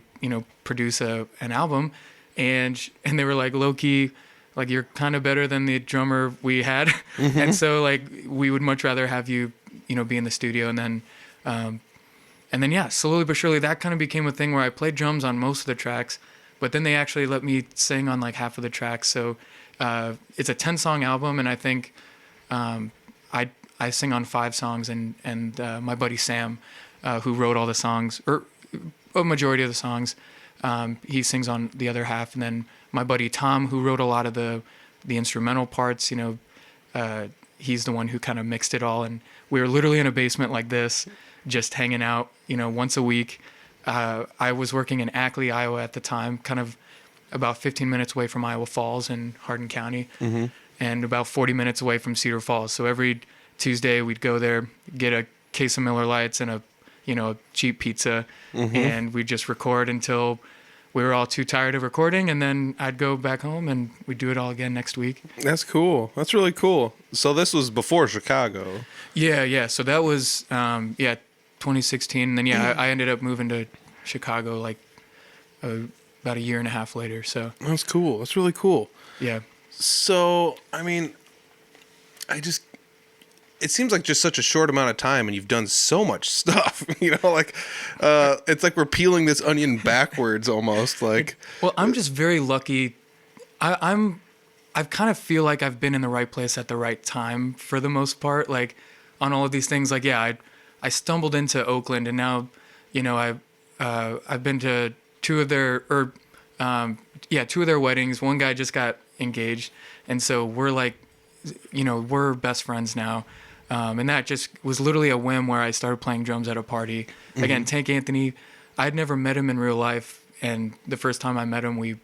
produce an album. And they were like, low key, like, you're kind of better than the drummer we had. Mm-hmm. And so like, we would much rather have you, be in the studio. And then, yeah, slowly but surely that kind of became a thing where I played drums on most of the tracks, but then they actually let me sing on like half of the tracks. So, it's a 10-song album. And I think, I sing on 5 songs, and my buddy Sam, who wrote all the songs, or a majority of the songs, he sings on the other half. And then my buddy Tom, who wrote a lot of the instrumental parts, he's the one who kind of mixed it all. And we were literally in a basement like this, just hanging out, once a week. I was working in Ackley, Iowa at the time, kind of about 15 minutes away from Iowa Falls in Hardin County, mm-hmm. and about 40 minutes away from Cedar Falls. So every Tuesday we'd go there, get a case of Miller Lights and a cheap pizza, mm-hmm. and we'd just record until we were all too tired of recording, and then I'd go back home and we'd do it all again next week. That's cool. That's really cool. So this was before Chicago. Yeah. So that was 2016. And then I ended up moving to Chicago like about a year and a half later. So that's cool. That's really cool. Yeah. So I mean, it seems like just such a short amount of time, and you've done so much stuff. It's like we're peeling this onion backwards almost. Like, well, I'm just very lucky. I kind of feel like I've been in the right place at the right time for the most part. Like on all of these things. Like I stumbled into Oakland, and now, I've been to two of their weddings. One guy just got engaged, and so we're like, we're best friends now. And that just was literally a whim where I started playing drums at a party. Mm-hmm. Again, Tank Anthony, I'd never met him in real life, and the first time I met him, we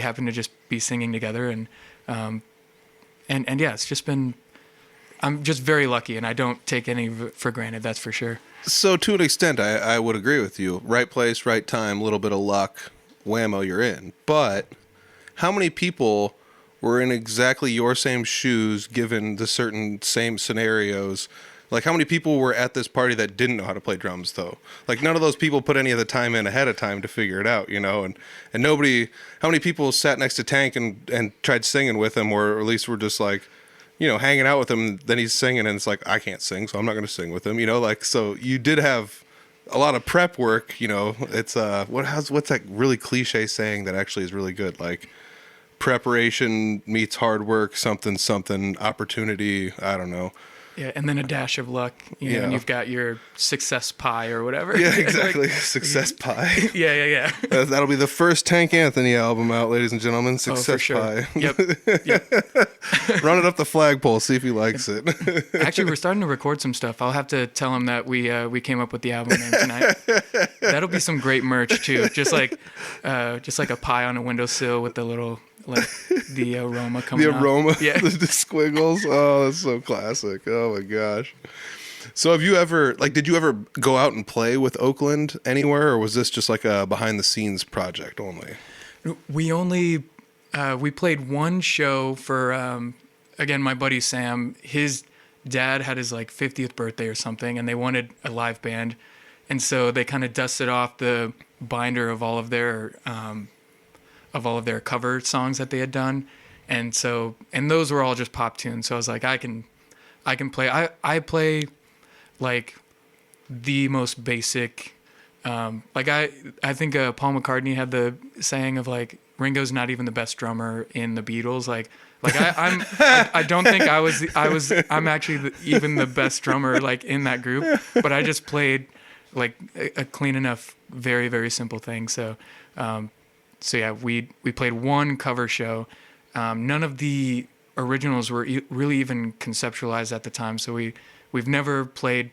happened to just be singing together, and yeah, it's just been. I'm just very lucky, and I don't take any of it for granted. That's for sure. So to an extent, I would agree with you. Right place, right time, a little bit of luck, whammo, you're in. But how many people were in exactly your same shoes given the certain same scenarios? Like, how many people were at this party that didn't know how to play drums, though? Like, none of those people put any of the time in ahead of time to figure it out, and nobody, how many people sat next to Tank and tried singing with him, or at least were just like, hanging out with him, then he's singing, and it's like, I can't sing, so I'm not going to sing with him, so you did have a lot of prep work, it's, what's that really cliche saying that actually is really good? Like, preparation meets hard work, something, opportunity, I don't know. Yeah, and then a dash of luck, and you've got your success pie or whatever. Yeah, exactly. Success pie. Yeah. That'll be the first Tank Anthony album out, ladies and gentlemen. Success Pie. Yep. Run it up the flagpole, see if he likes it. Actually, we're starting to record some stuff. I'll have to tell him that we came up with the album name tonight. That'll be some great merch too. Just like a pie on a windowsill with the little, like, the aroma coming out. The aroma, yeah. the squiggles. Oh, that's so classic. Oh my gosh. So did you ever go out and play with Oakland anywhere, or was this just like a behind the scenes project only? We played one show for, again, my buddy Sam. His dad had his like 50th birthday or something, and they wanted a live band. And so they kind of dusted off the binder of all of their cover songs that they had done. And those were all just pop tunes. So I was like, I can play. I play like the most basic, I think Paul McCartney had the saying of like, Ringo's not even the best drummer in the Beatles. I don't think I'm actually even the best drummer like in that group, but I just played like a clean enough, very, very simple thing. So yeah, we played one cover show. None of the originals were really even conceptualized at the time. So we've never played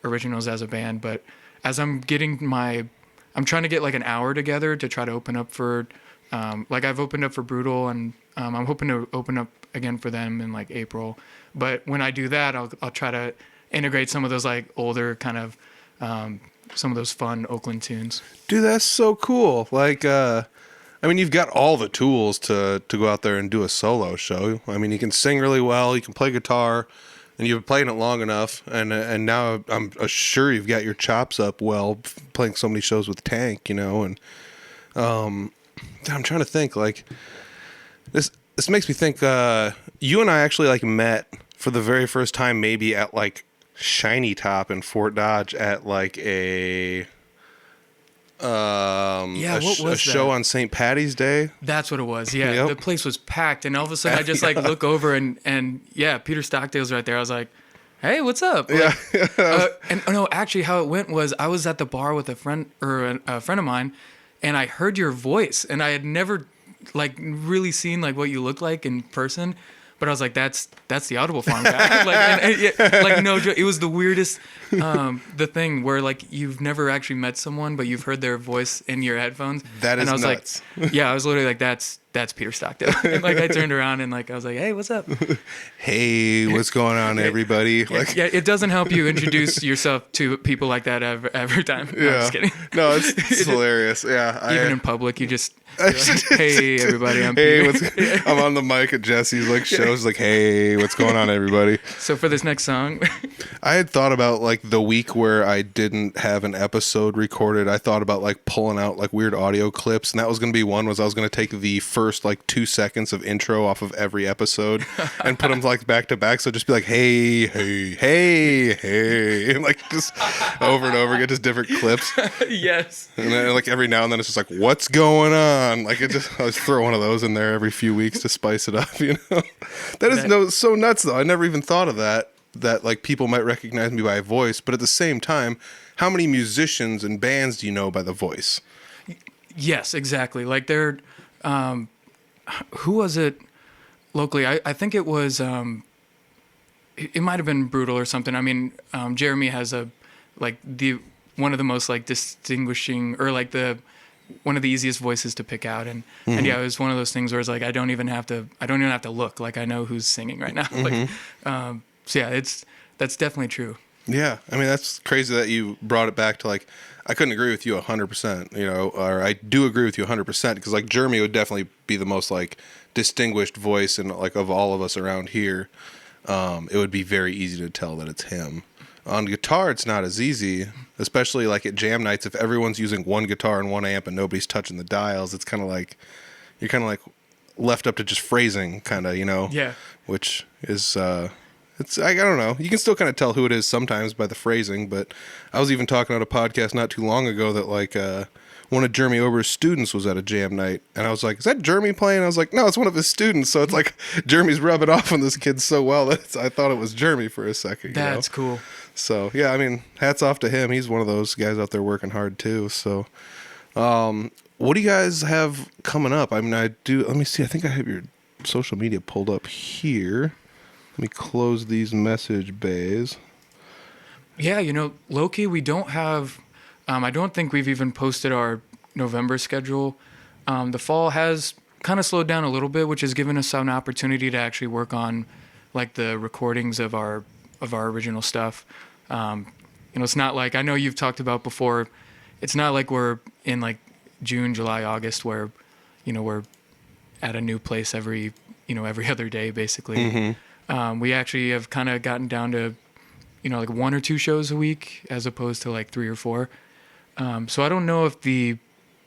originals as a band, but as I'm getting my I'm trying to get like an hour together to try to open up for, like I've opened up for Brutal, and I'm hoping to open up again for them in like April. But when I do that, I'll try to integrate some of those like older kind of, some of those fun Oakland tunes. Dude, that's so cool. Like, I mean, you've got all the tools to go out there and do a solo show. I mean, you can sing really well, you can play guitar, and you've been playing it long enough. And now I'm sure you've got your chops up well, playing so many shows with Tank, you know. And I'm trying to think, like, this makes me think. You and I actually like met for the very first time, maybe at like Shiny Top in Fort Dodge at like a what was show that? on St. Patty's Day. That's what it was. Yeah, Yep. The place was packed, and all of a sudden I just like look over and yeah, Peter Stockdale's right there. I was like, "Hey, what's up?" Like, and no, actually, how it went was I was at the bar with a friend of mine, and I heard your voice, and I had never like really seen like what you look like in person. But I was like, that's the Audible Farm guy. Like no joke. It was the weirdest, the thing where like you've never actually met someone, but you've heard their voice in your headphones. That is and I was nuts. like, yeah, I was literally like, that's Peter Stockdale. And like I turned around and like I was like, hey, what's up? Hey, what's going on, everybody? Like, Yeah, it doesn't help you introduce yourself to people like that every time. No, I'm just kidding. No, it's hilarious. Yeah, Even in public, you just you're like, hey everybody, I'm hey, Peter. I'm on the mic at Jesse's like shows. Like, hey, what's going on, everybody? So for this next song, I had thought about like the week where I didn't have an episode recorded. I thought about like pulling out like weird audio clips, and that was going to be one. Was I was going to take the first like 2 seconds of intro off of every episode and put them like back to back. So just be like, hey, hey, hey, hey, and like just over and over, get just different clips. yes. And then like every now and then it's just like, what's going on? Like I just throw one of those in there every few weeks to spice it up, you know? That is so nuts though. I never even thought of that like people might recognize me by voice, but at the same time, how many musicians and bands do you know by the voice? Yes, exactly. Like they're, who was it locally? I think it was, it might have been Brutal or something. I mean, Jeremy has one of the most like distinguishing, or like one of the easiest voices to pick out. And yeah, it was one of those things where it's like, I don't even have to look, like I know who's singing right now. Like, so yeah, that's definitely true. Yeah. I mean, that's crazy that you brought it back to like, I couldn't agree with you 100%, you know, or I do agree with you 100% because like Jeremy would definitely be the most like distinguished voice and like of all of us around here. It would be very easy to tell that it's him. On guitar, it's not as easy, especially like at jam nights. If everyone's using one guitar and one amp and nobody's touching the dials, it's kind of like you're kind of like left up to just phrasing, kind of, you know. Yeah. Which is it's I don't know. You can still kind of tell who it is sometimes by the phrasing, but I was even talking on a podcast not too long ago that like one of Jeremy Ober's students was at a jam night, and I was like, "Is that Jeremy playing?" I was like, "No, it's one of his students." So it's like Jeremy's rubbing off on this kid so well that I thought it was Jeremy for a second. That's cool. So yeah, I mean, hats off to him. He's one of those guys out there working hard too. So, what do you guys have coming up? I mean, I do. Let me see. I think I have your social media pulled up here. Let me close these message bays. Yeah, you know, low-key, we don't have, I don't think we've even posted our November schedule. The fall has kind of slowed down a little bit, which has given us an opportunity to actually work on like the recordings of our original stuff. You know, it's not like, I know you've talked about before, it's not like we're in like June, July, August where, you know, we're at a new place every other day basically. Mm-hmm. We actually have kind of gotten down to, you know, like 1 or 2 shows a week as opposed to like 3 or 4. So I don't know if the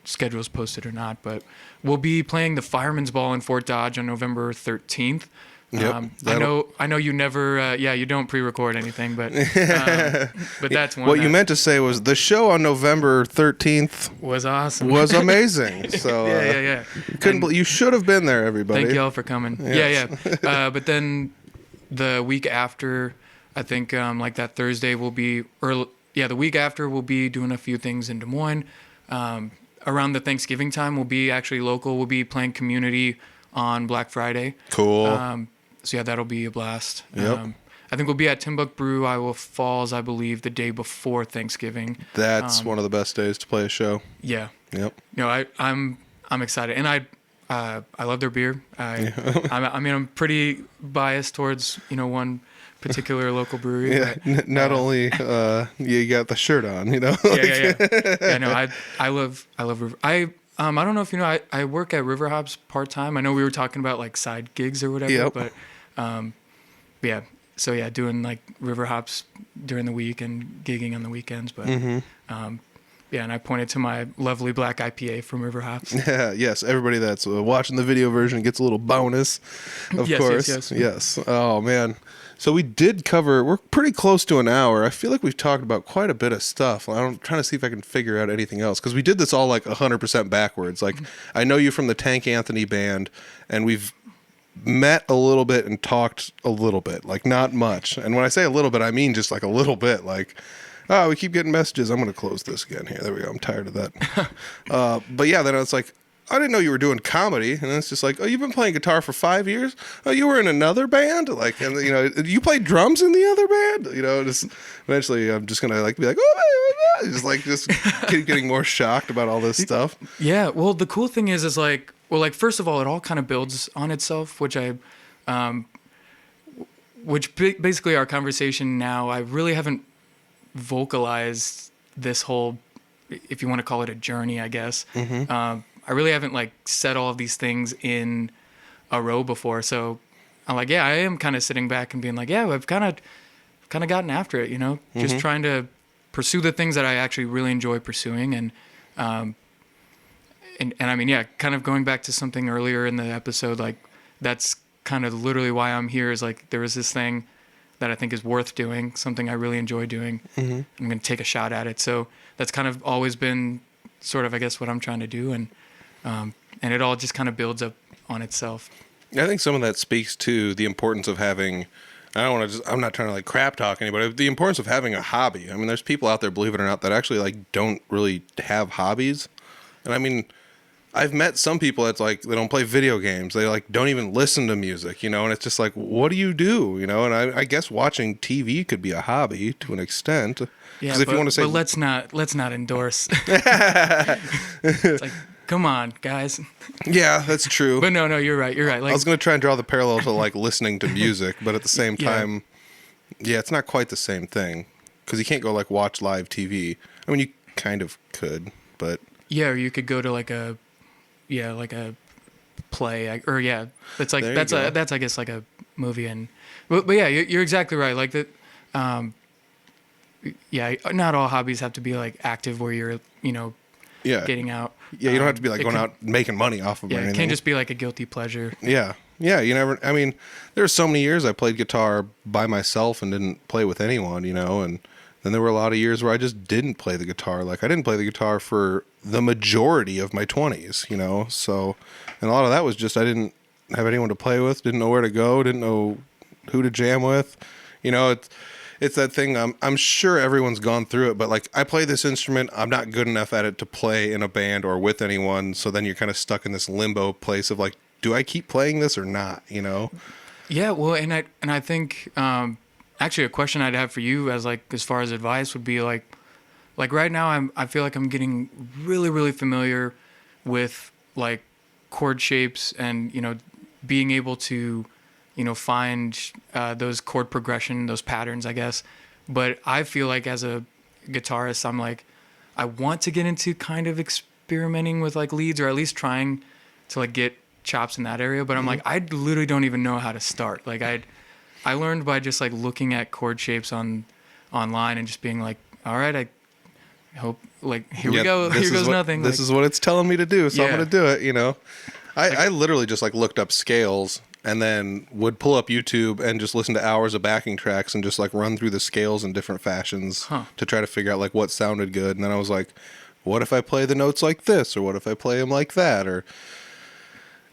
schedule's posted or not, but we'll be playing the Fireman's Ball in Fort Dodge on November 13th. Yep, I know you never, you don't pre-record anything, but that's one. What you meant to say was the show on November 13th was awesome. Was amazing. So yeah. You should have been there, everybody. Thank you all for coming. Yes. Yeah. But then the week after, I think like that Thursday will be, the week after we'll be doing a few things in Des Moines. Around the Thanksgiving time, we'll be actually local. We'll be playing community on Black Friday. Cool. So yeah, that'll be a blast. Yep. I think we'll be at Timbuk Brew, Iowa Falls, I believe, the day before Thanksgiving. That's one of the best days to play a show. Yeah. Yep. I'm excited, and I love their beer. I'm pretty biased towards one particular local brewery. Yeah. But, Not only you got the shirt on, yeah. No, I love River. I don't know if you know, I work at River Hops part time. I know we were talking about like side gigs or whatever, Yep. but yeah. So yeah, doing like River Hops during the week and gigging on the weekends, but yeah, and I pointed to my lovely black IPA from River Hops. Yeah, yes. Everybody that's watching the video version gets a little bonus, of course. Yes. Oh, man. So we did cover, we're pretty close to an hour. I feel like we've talked about quite a bit of stuff. I'm trying to see if I can figure out anything else, because we did this all like 100% backwards. Like, I know you from the Tank Anthony band, and we've met a little bit and talked a little bit, like not much. And when I say a little bit, I mean just like a little bit, like, oh, we keep getting messages. I'm going to close this again here. There we go. I'm tired of that. But yeah, then it's like, I didn't know you were doing comedy. And it's just like, oh, you've been playing guitar for 5 years? Oh, you were in another band? Like, and you played drums in the other band? Just eventually I'm just going to like be like, oh, just keep getting more shocked about all this stuff. Yeah. Well, the cool thing is like, well, like, first of all, it all kind of builds on itself, which basically our conversation now, I really haven't vocalized this whole, if you want to call it a journey, I guess. I really haven't like said all of these things in a row before. So I'm like, yeah, I am kind of sitting back and being like, yeah, I've kind of gotten after it, just trying to pursue the things that I actually really enjoy pursuing. And I mean, yeah, kind of going back to something earlier in the episode, like that's kind of literally why I'm here, is like, there was this thing that I think is worth doing, something I really enjoy doing. I'm going to take a shot at it. So that's kind of always been sort of, I guess, what I'm trying to do. And it all just kind of builds up on itself. I think some of that speaks to the importance of having, I'm not trying to like crap talk anybody, but the importance of having a hobby. I mean, there's people out there, believe it or not, that actually like don't really have hobbies. And I mean, I've met some people that's like, they don't play video games. They like don't even listen to music, and it's just like, what do you do? And I guess watching TV could be a hobby to an extent. Yeah, if you want to say, but let's not endorse. It's like, come on, guys. Yeah, that's true. But no, you're right. Like, I was going to try and draw the parallel to like listening to music, but at the same time, yeah, it's not quite the same thing, because you can't go like watch live TV. I mean, you kind of could, but yeah, or you could go to like a play, or yeah, it's like that's I guess like a movie. And but yeah, you're exactly right. Like that. Yeah, not all hobbies have to be like active where you're getting out. Yeah, you don't have to be like going out making money off of it. Yeah, it can't just be like a guilty pleasure. Yeah, you never. I mean, there's so many years I played guitar by myself and didn't play with anyone, and then there were a lot of years where I just didn't play the guitar. Like, I didn't play the guitar for the majority of my 20s, so, and a lot of that was just I didn't have anyone to play with, didn't know where to go, didn't know who to jam with. It's that thing, I'm sure everyone's gone through it, but like, I play this instrument, I'm not good enough at it to play in a band or with anyone, so then you're kind of stuck in this limbo place of like, do I keep playing this or not, Yeah, well, and I think actually a question I'd have for you as far as advice would be like right now I feel like I'm getting really, really familiar with like chord shapes and being able to find those chord progression, those patterns, I guess. But I feel like as a guitarist, I'm like, I want to get into kind of experimenting with like leads, or at least trying to like get chops in that area. But I'm like, I literally don't even know how to start. Like I learned by just like looking at chord shapes online and just being like, all right, I hope like here we go. Here goes nothing. This is what it's telling me to do, so I'm going to do it. I literally just like looked up scales and then would pull up YouTube and just listen to hours of backing tracks and just like run through the scales in different fashions to try to figure out like what sounded good. And then I was like, what if I play the notes like this, or what if I play them like that,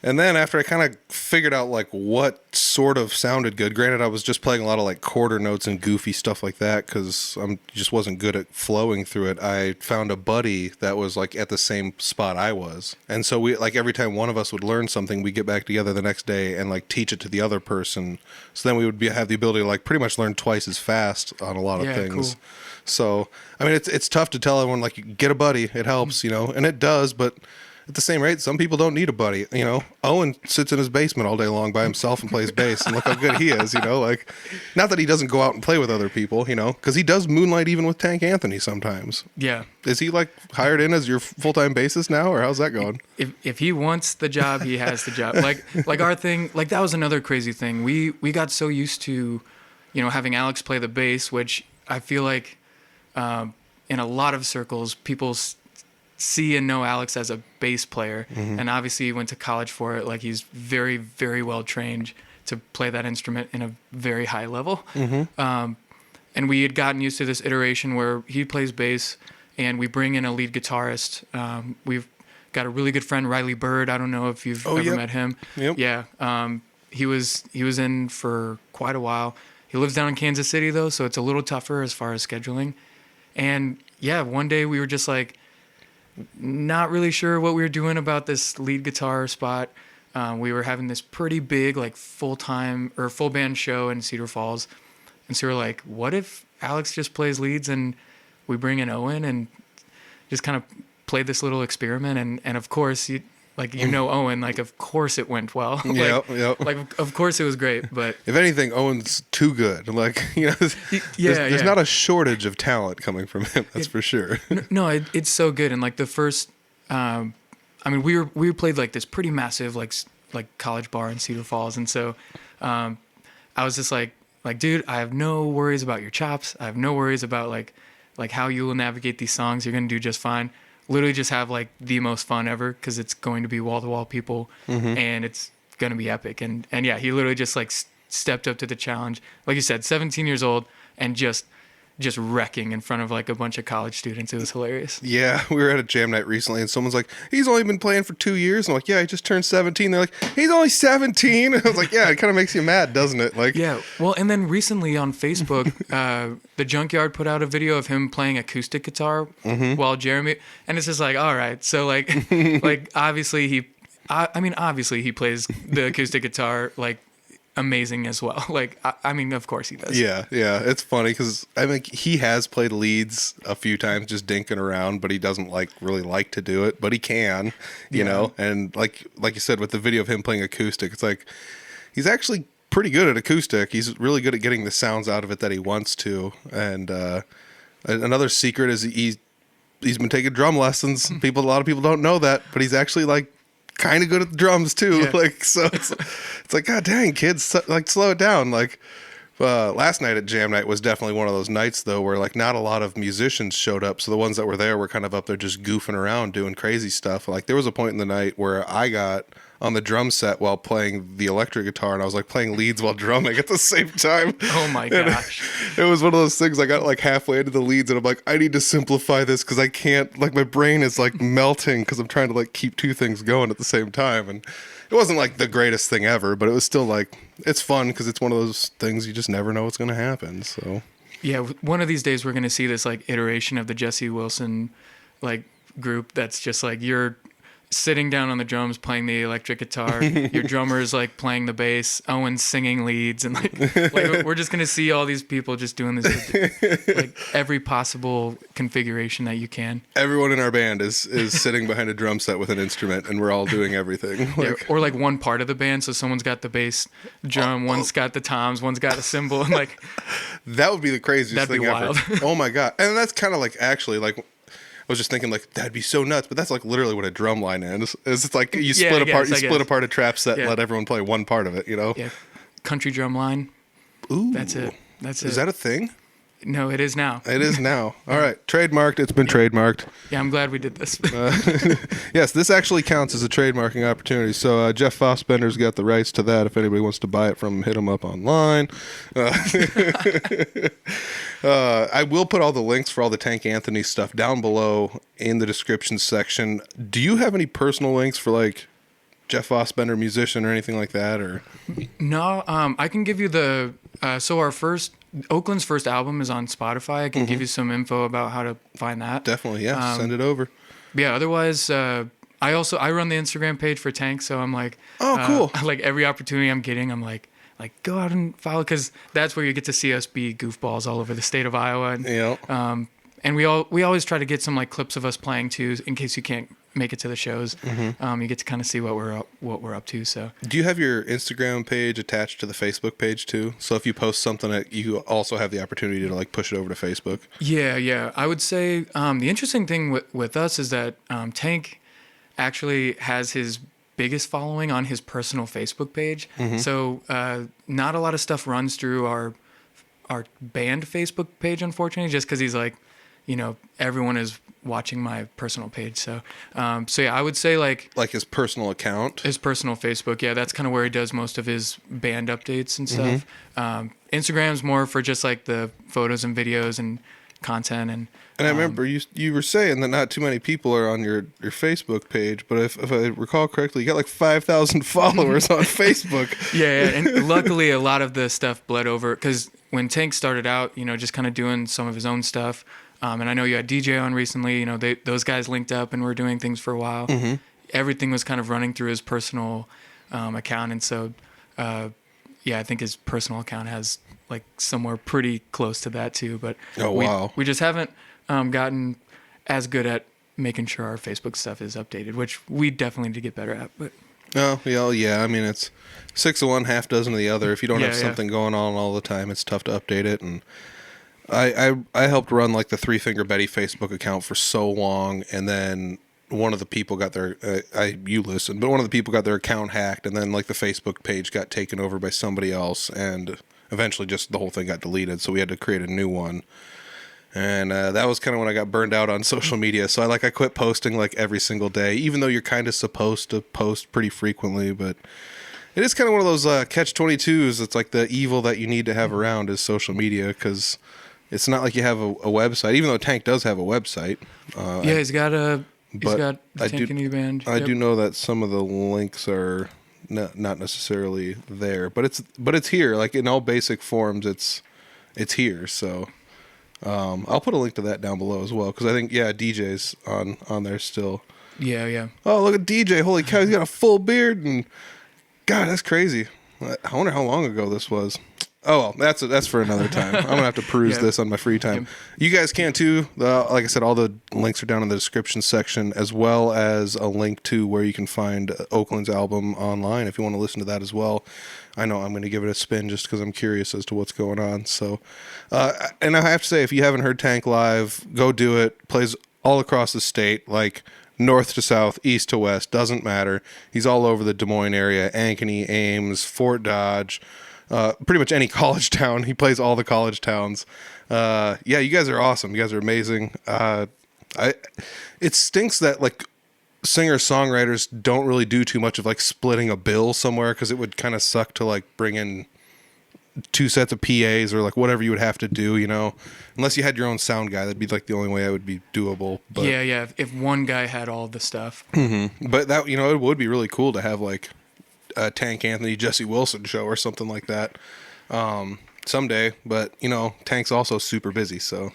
And then after I kind of figured out like what sort of sounded good, granted I was just playing a lot of like quarter notes and goofy stuff like that because I just wasn't good at flowing through it. I found a buddy that was like at the same spot I was. And so we like every time one of us would learn something, we'd get back together the next day and like teach it to the other person. So then we would have the ability to like pretty much learn twice as fast on a lot of things. Cool. So, I mean, it's tough to tell everyone like, you get a buddy, it helps, you know, and it does, but at the same rate, some people don't need a buddy. You know, Owen sits in his basement all day long by himself and plays bass, and look how good he is. You know, like, not that he doesn't go out and play with other people. You know, because he does moonlight even with Tank Anthony sometimes. Yeah. Is he like hired in as your full-time bassist now, or how's that going? If he wants the job, he has the job. Like our thing, like that was another crazy thing. We got so used to, you know, having Alex play the bass, which I feel like in a lot of circles, people see and know Alex as a bass player, and obviously he went to college for it. Like he's very, very well trained to play that instrument in a very high level. And we had gotten used to this iteration where he plays bass and we bring in a lead guitarist. We've got a really good friend, Riley Bird. I don't know if you've ever met him. Yep. Yeah. He was in for quite a while. He lives down in Kansas City though, so it's a little tougher as far as scheduling. And yeah, one day we were just like, not really sure what we were doing about this lead guitar spot. We were having this pretty big, like full band show in Cedar Falls. And so we were like, what if Alex just plays leads and we bring in Owen and just kind of play this little experiment? And of course, Owen, like, of course it went well. Like, of course it was great, but if anything, Owen's too good. Like, you know, there's not a shortage of talent coming from him. That's for sure. No, it's so good. And like the first, I mean, we played like this pretty massive, like college bar in Cedar Falls. And so, I was just like, dude, I have no worries about your chops. I have no worries about like how you will navigate these songs. You're going to do just fine. Literally just have like the most fun ever because it's going to be wall-to-wall people and it's going to be epic. And yeah, he literally just like stepped up to the challenge. Like you said, 17 years old and just wrecking in front of like a bunch of college students. It was hilarious. Yeah, we were at a jam night recently and someone's like, he's only been playing for 2 years. I'm like, yeah, he just turned 17. They're like, he's only 17. I was like, yeah, it kind of makes you mad, doesn't it? Like, yeah. Well, and then recently on Facebook, the Junkyard put out a video of him playing acoustic guitar while Jeremy, and it's just like, all right. So like, obviously he plays the acoustic guitar like amazing as well. Like, I mean, of course he does. Yeah. It's funny because I think he has played leads a few times just dinking around, but he doesn't really like to do it, but he can, you know? And like you said, with the video of him playing acoustic, it's like, he's actually pretty good at acoustic. He's really good at getting the sounds out of it that he wants to. And another secret is he's been taking drum lessons. A lot of people don't know that, but he's actually like kind of good at the drums too. Yeah. Like, so it's like, God dang, kids, like, slow it down. Like, last night at Jam Night was definitely one of those nights though, where like not a lot of musicians showed up. So the ones that were there were kind of up there just goofing around, doing crazy stuff. Like there was a point in the night where I got on the drum set while playing the electric guitar, and I was like playing leads while drumming at the same time. Oh my gosh. It was one of those things. I got like halfway into the leads and I'm like, I need to simplify this because I can't, like, my brain is like melting because I'm trying to like keep two things going at the same time. And it wasn't like the greatest thing ever, but it was still like, it's fun because it's one of those things you just never know what's going to happen. So yeah, one of these days we're going to see this like iteration of the Jesse Wilson like group that's just like, you're sitting down on the drums playing the electric guitar, your drummer is like playing the bass, Owen's singing leads, and like we're just gonna see all these people just doing this like every possible configuration that you can. Everyone in our band is sitting behind a drum set with an instrument, and we're all doing everything. Like, yeah, or like one part of the band, so someone's got the bass drum, one's got the toms, one's got a cymbal, and like that would be the craziest thing ever. Oh my god! And that's kind of like, actually, like, I was just thinking, like, that'd be so nuts, but that's like literally what a drum line is. It's like you split apart a trap set and let everyone play one part of it, you know? Yeah. Country drum line. Ooh. That's it. Is that a thing? No, it is now. It is now. All right. Trademarked. It's been trademarked. Yeah, I'm glad we did this. Yes, this actually counts as a trademarking opportunity. So Jeff Fosbender's got the rights to that. If anybody wants to buy it from him, hit him up online. I will put all the links for all the Tank Anthony stuff down below in the description section. Do you have any personal links for, like, Jeff Fosbender musician or anything like that, or? No, I can give you so our Oakland's first album is on Spotify. I can give you some info about how to find that. Definitely, yeah. Send it over. Yeah, otherwise, I run the Instagram page for Tank, so I'm like, oh, cool. Like every opportunity I'm getting, I'm like go out and follow, because that's where you get to see us be goofballs all over the state of Iowa. And, yeah. And we always try to get some like clips of us playing too, in case you can't make it to the shows. You get to kind of see what we're up to. So, do you have your Instagram page attached to the Facebook page too? So if you post something, that you also have the opportunity to like push it over to Facebook. Yeah. I would say the interesting thing with us is that Tank actually has his biggest following on his personal Facebook page. So not a lot of stuff runs through our band Facebook page, unfortunately, just because he's like, everyone is watching my personal page. So yeah, I would say like his personal account, his personal Facebook. Yeah, that's kind of where he does most of his band updates and stuff. Instagram's more for just like the photos and videos and content. And I remember you were saying that not too many people are on your Facebook page, but if I recall correctly, you got like 5,000 followers on Facebook. Yeah, and luckily a lot of the stuff bled over, because when Tank started out, just kind of doing some of his own stuff. And I know you had DJ on recently. Those guys linked up and were doing things for a while. Everything was kind of running through his personal account, and so I think his personal account has like somewhere pretty close to that too. But we just haven't gotten as good at making sure our Facebook stuff is updated, which we definitely need to get better at. But yeah. I mean, it's 6 of one, half dozen of the other. If you don't have something going on all the time, it's tough to update it. And I helped run like the Three Finger Betty Facebook account for so long, and then one of the people got their but one of the people got their account hacked, and then like the Facebook page got taken over by somebody else, and eventually just the whole thing got deleted, so we had to create a new one. And that was kind of when I got burned out on social media. So I quit posting like every single day, even though you're kind of supposed to post pretty frequently. But it is kind of one of those catch-22s. It's like the evil that you need to have around is social media, because it's not like you have a website, even though Tank does have a website. He's got the Tank and E-Band. I do know that some of the links are not necessarily there, but it's here. Like in all basic forms, it's here. So I'll put a link to that down below as well, because I think DJ's on there still. Yeah. Oh, look at DJ! Holy cow, he's got a full beard, and God, that's crazy. I wonder how long ago this was. Oh, well, that's for another time. I'm going to have to peruse this on my free time. Yep. You guys can too. Like I said, all the links are down in the description section, as well as a link to where you can find Oakland's album online if you want to listen to that as well. I know I'm going to give it a spin just because I'm curious as to what's going on. So, and I have to say, if you haven't heard Tank live, go do it. Plays all across the state, like north to south, east to west, doesn't matter. He's all over the Des Moines area, Ankeny, Ames, Fort Dodge, pretty much any college town. He plays all the college towns. You guys are awesome. You guys are amazing. It stinks that like singer-songwriters don't really do too much of like splitting a bill somewhere, because it would kind of suck to like bring in 2 sets of PAs or like whatever you would have to do, unless you had your own sound guy. That'd be like the only way it would be doable. But yeah, if one guy had all the stuff. But that, it would be really cool to have like a Tank Anthony Jesse Wilson show or something like that someday. But Tank's also super busy, so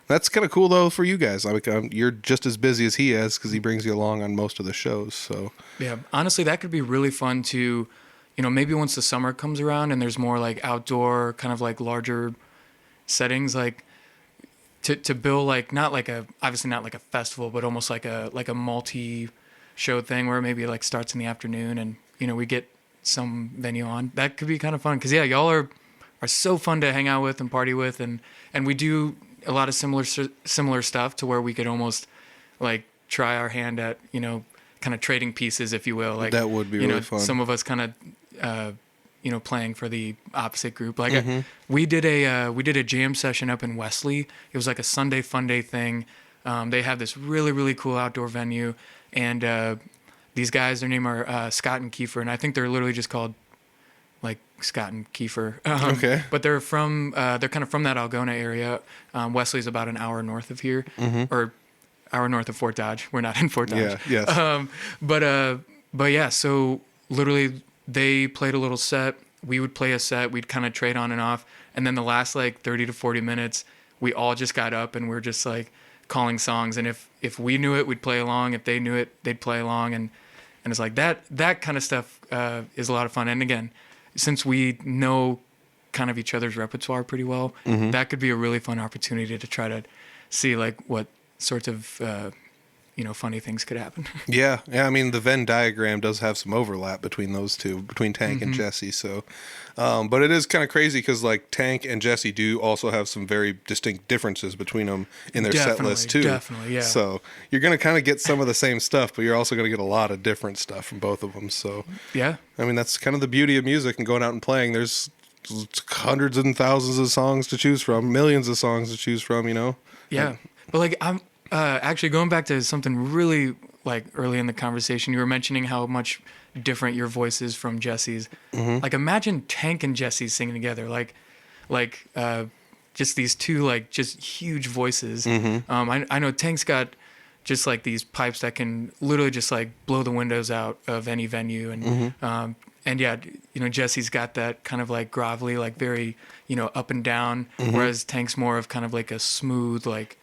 that's kind of cool though for you guys. Like you're just as busy as he is, because he brings you along on most of the shows. So yeah, honestly, that could be really fun to maybe once the summer comes around and there's more like outdoor kind of like larger settings, like to build like obviously not like a festival, but almost like a multi-show thing where maybe it like starts in the afternoon and we get some venue on. That could be kind of fun, because y'all are so fun to hang out with and party with, and we do a lot of similar stuff to where we could almost like try our hand at kind of trading pieces, if you will. Like that would be really fun. Some of us kind of playing for the opposite group. Like we did a jam session up in Wesley. It was like a Sunday fun day thing. They have this really, really cool outdoor venue, and these guys, their name are Scott and Kiefer, and I think they're literally just called like Scott and Kiefer. Okay. But they're kind of from that Algona area. Wesley's about an hour north of here, or hour north of Fort Dodge. We're not in Fort Dodge. Yeah. Yes. But But yeah, so literally they played a little set. We would play a set. We'd kind of trade on and off. And then the last like 30 to 40 minutes, we all just got up and we're just like calling songs. And if we knew it, we'd play along. If they knew it, they'd play along. And it's like that kind of stuff is a lot of fun. And again, since we know kind of each other's repertoire pretty well, that could be a really fun opportunity to try to see like what sorts of funny things could happen. Yeah. I mean, the Venn diagram does have some overlap between those two, between Tank and Jesse. So, but it is kind of crazy because like Tank and Jesse do also have some very distinct differences between them in their set list too. Definitely, yeah. So you're going to kind of get some of the same stuff, but you're also going to get a lot of different stuff from both of them. So yeah, I mean, that's kind of the beauty of music and going out and playing. There's hundreds and thousands of songs to choose from, millions of songs to choose from, Yeah. But like I'm actually going back to something really like early in the conversation, you were mentioning how much different your voice is from Jesse's. Like imagine Tank and Jesse singing together, like just these two like just huge voices. I know Tank's got just like these pipes that can literally just like blow the windows out of any venue, and yeah, Jesse's got that kind of like grovelly, like very up and down, whereas Tank's more of kind of like a smooth, like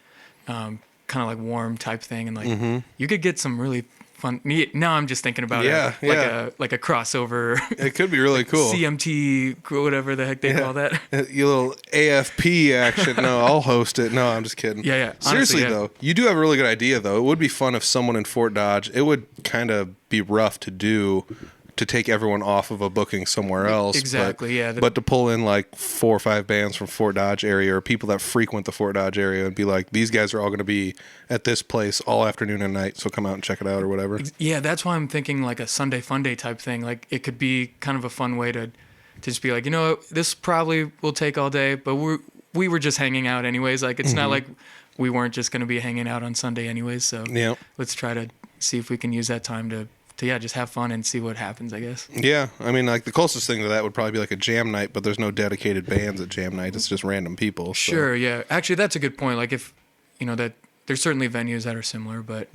kind of like warm type thing, and like you could get some really fun. Now I'm just thinking about like a crossover. It could be really cool. CMT, whatever the heck they call that. You little AFP action. No, I'll host it. No, I'm just kidding. Yeah. Seriously, honestly, though, you do have a really good idea, though. It would be fun if someone in Fort Dodge, it would kind of be rough to take everyone off of a booking somewhere else. Exactly, but to pull in like 4 or 5 bands from Fort Dodge area or people that frequent the Fort Dodge area and be like, these guys are all going to be at this place all afternoon and night, so come out and check it out or whatever. Yeah, that's why I'm thinking like a Sunday Fun Day type thing. Like it could be kind of a fun way to just be like, this probably will take all day, but we were just hanging out anyways. Like it's not like we weren't just going to be hanging out on Sunday anyways. So let's try to see if we can use that time to just have fun and see what happens, I guess. Yeah, I mean, like the closest thing to that would probably be like a jam night, but there's no dedicated bands at jam night. It's just random people. So. Sure, yeah. Actually, that's a good point. Like if, that there's certainly venues that are similar, but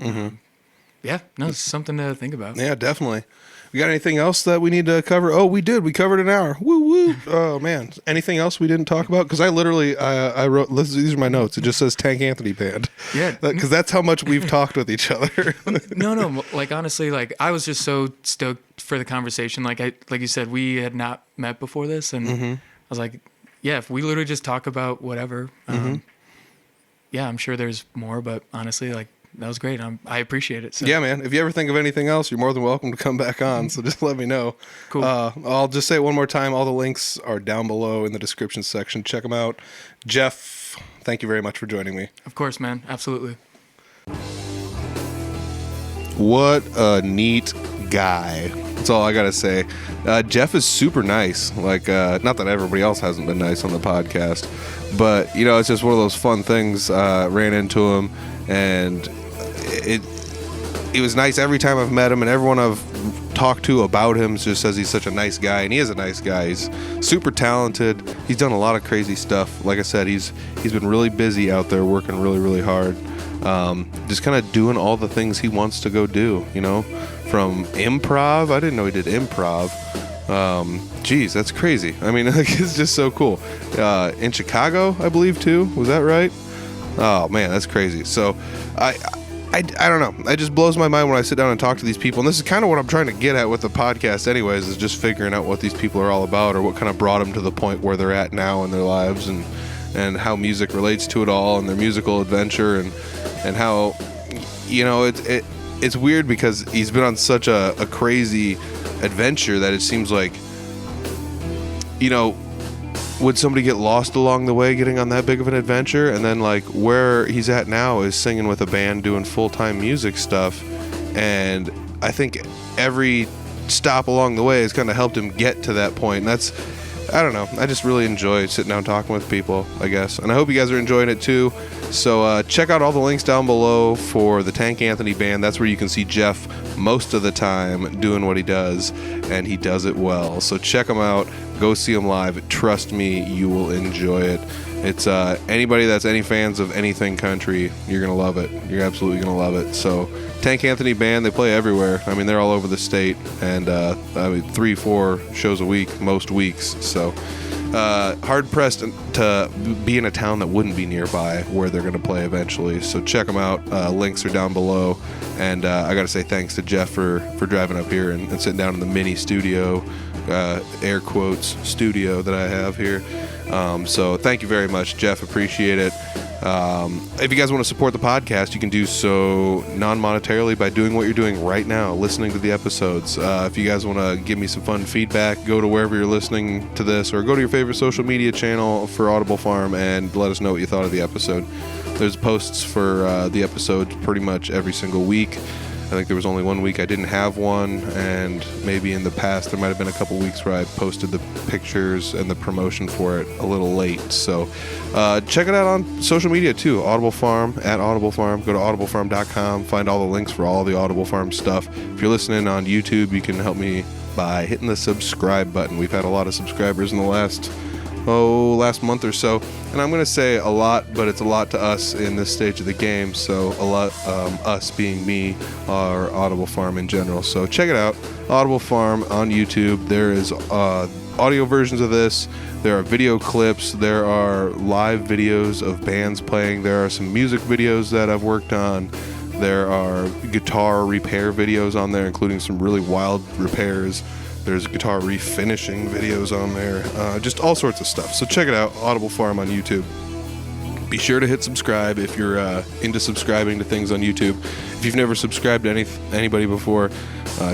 it's something to think about. Yeah, definitely. We got anything else that we need to cover? Oh, we did. We covered an hour. Woo woo. Oh man. Anything else we didn't talk about? Because I literally, I wrote. These are my notes. It just says Tank Anthony Band. Yeah. Because that's how much we've talked with each other. No. Like honestly, like I was just so stoked for the conversation. Like you said, we had not met before this, and I was like, yeah, if we literally just talk about whatever, yeah, I'm sure there's more. But honestly, like. That was great. I appreciate it. So. Yeah, man. If you ever think of anything else, you're more than welcome to come back on. So just let me know. Cool. I'll just say it one more time. All the links are down below in the description section. Check them out. Jeff, thank you very much for joining me. Of course, man. Absolutely. What a neat guy. That's all I got to say. Jeff is super nice. Like, not that everybody else hasn't been nice on the podcast, but, it's just one of those fun things. Ran into him, and it was nice every time I've met him, and everyone I've talked to about him just says he's such a nice guy, and he is a nice guy. He's super talented. He's done a lot of crazy stuff. Like I said, he's been really busy out there working really, really hard. Just kind of doing all the things he wants to go do, from improv. I didn't know he did improv. Geez, that's crazy. I mean, it's just so cool. In Chicago, I believe too. Was that right? Oh man, that's crazy. So I don't know. It just blows my mind when I sit down and talk to these people. And this is kind of what I'm trying to get at with the podcast anyways, is just figuring out what these people are all about, or what kind of brought them to the point where they're at now in their lives, and how music relates to it all, and their musical adventure, and how, it's weird because he's been on such a crazy adventure that it seems like, would somebody get lost along the way getting on that big of an adventure? And then like where he's at now is singing with a band, doing full-time music stuff. And I think every stop along the way has kind of helped him get to that point. And that's, I don't know. I just really enjoy sitting down talking with people, I guess. And I hope you guys are enjoying it too. So check out all the links down below for the Tank Anthony Band. That's where you can see Jeff most of the time doing what he does, and he does it well. So check him out. Go see him live. Trust me, you will enjoy it. It's anybody that's any fans of anything country, you're gonna love it. You're absolutely gonna love it. So Tank Anthony Band, they play everywhere. I mean, they're all over the state, and 3-4 shows a week most weeks. So hard pressed to be in a town that wouldn't be nearby where they're gonna play eventually. So check them out. Links are down below. And I gotta say thanks to Jeff for driving up here and sitting down in the mini studio, air quotes studio that I have here. So thank you very much, Jeff. Appreciate it. If you guys want to support the podcast, you can do so non-monetarily by doing what you're doing right now, listening to the episodes. If you guys want to give me some fun feedback, go to wherever you're listening to this, or go to your favorite social media channel for Audible Farm and let us know what you thought of the episode. There's posts for the episodes pretty much every single week. I think there was only 1 week I didn't have one, and maybe in the past there might have been a couple weeks where I posted the pictures and the promotion for it a little late. So check it out on social media too. Audible Farm, at Audible Farm. Go to audiblefarm.com, find all the links for all the Audible Farm stuff. If you're listening on YouTube, you can help me by hitting the subscribe button. We've had a lot of subscribers in the last month or so, and I'm gonna say a lot, but it's a lot to us in this stage of the game. So a lot, us being me, or Audible Farm in general. So check it out, Audible Farm on YouTube. There is audio versions of this. There are video clips. There are live videos of bands playing. There are some music videos that I've worked on. There are guitar repair videos on there, including some really wild repairs. There's guitar refinishing videos on there, just all sorts of stuff. So check it out, Audible Farm on YouTube. Be sure to hit subscribe if you're into subscribing to things on YouTube. If you've never subscribed to anybody before,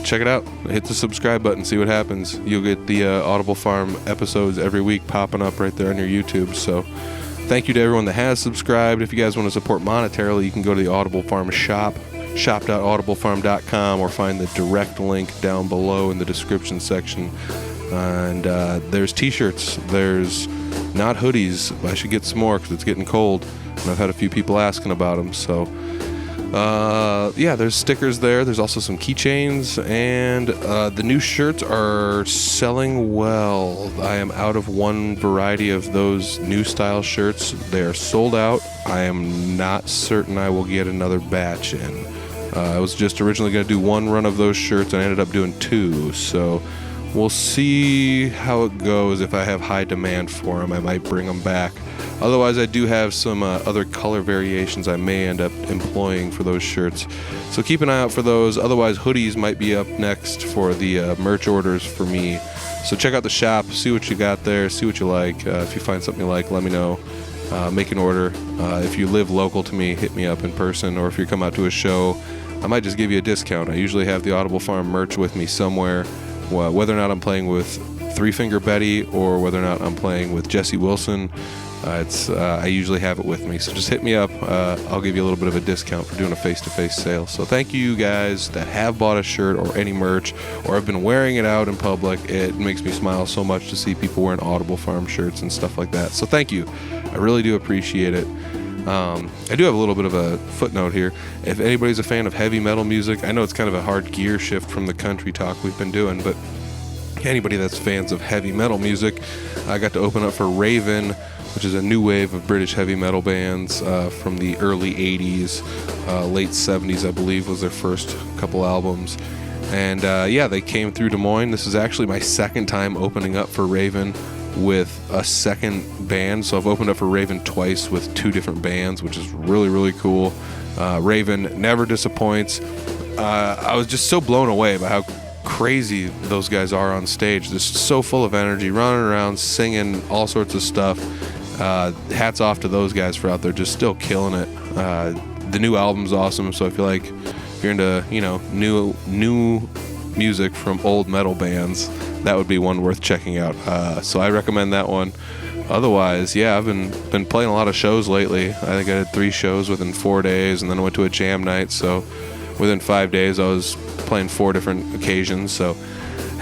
check it out. Hit the subscribe button, see what happens. You'll get the Audible Farm episodes every week popping up right there on your YouTube. So thank you to everyone that has subscribed. If you guys want to support monetarily, you can go to the Audible Farm shop, shop.audiblefarm.com, or find the direct link down below in the description section. And there's t-shirts. There's not hoodies. I should get some more because it's getting cold, and I've had a few people asking about them. So yeah, there's stickers there. There's also some keychains, and the new shirts are selling well. I am out of one variety of those new style shirts. They are sold out. I am not certain I will get another batch in. I was just originally going to do one run of those shirts, and I ended up doing two. So we'll see how it goes. If I have high demand for them, I might bring them back. Otherwise, I do have some other color variations I may end up employing for those shirts. So keep an eye out for those. Otherwise, hoodies might be up next for the merch orders for me. So check out the shop, see what you got there, see what you like. If you find something you like, let me know. Make an order. If you live local to me, hit me up in person, or if you come out to a show, I might just give you a discount. I usually have the Audible Farm merch with me somewhere, whether or not I'm playing with Three Finger Betty or whether or not I'm playing with Jesse Wilson. I usually have it with me, so just hit me up. I'll give you a little bit of a discount for doing a face-to-face sale. So thank you guys that have bought a shirt or any merch, or have been wearing it out in public. It makes me smile so much to see people wearing Audible Farm shirts and stuff like that. So thank you. I really do appreciate it. I do have a little bit of a footnote here. If anybody's a fan of heavy metal music, I know it's kind of a hard gear shift from the country talk we've been doing, but anybody that's fans of heavy metal music, I got to open up for Raven, which is a new wave of British heavy metal bands from the early 80s, late 70s, I believe, was their first couple albums. And yeah, they came through Des Moines. This is actually my second time opening up for Raven with a second band. So I've opened up for Raven twice with two different bands, which is really, really cool. Raven never disappoints. I was just so blown away by how crazy those guys are on stage. They're so full of energy, running around, singing all sorts of stuff. Hats off to those guys for out there just still killing it. The new album's awesome, so I feel like if you're into, new music from old metal bands, that would be one worth checking out. So I recommend that one. Otherwise, yeah, I've been playing a lot of shows lately. I think I did 3 shows within 4 days, and then I went to a jam night. So within 5 days, I was playing 4 different occasions. So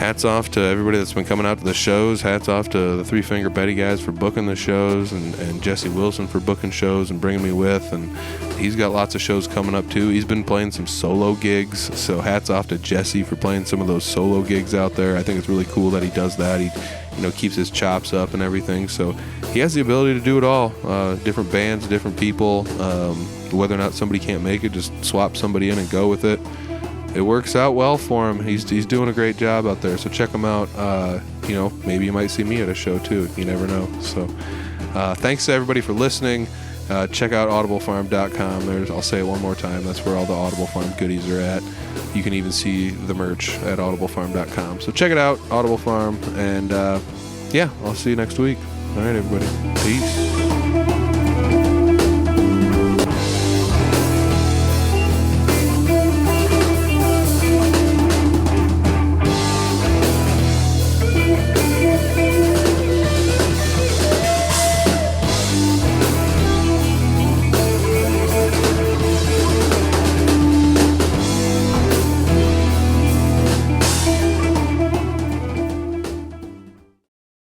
hats off to everybody that's been coming out to the shows. Hats off to the Three Finger Betty guys for booking the shows, and Jesse Wilson for booking shows and bringing me with. And he's got lots of shows coming up too. He's been playing some solo gigs, so hats off to Jesse for playing some of those solo gigs out there. I think it's really cool that he does that. He, keeps his chops up and everything. So he has the ability to do it all. Different bands, different people. Whether or not somebody can't make it, just swap somebody in and go with it. It works out well for him. He's doing a great job out there. So check him out. Maybe you might see me at a show too. You never know. So thanks to everybody for listening. Check out audiblefarm.com. I'll say it one more time. That's where all the Audible Farm goodies are at. You can even see the merch at audiblefarm.com. So check it out, Audible Farm. And I'll see you next week. All right, everybody. Peace.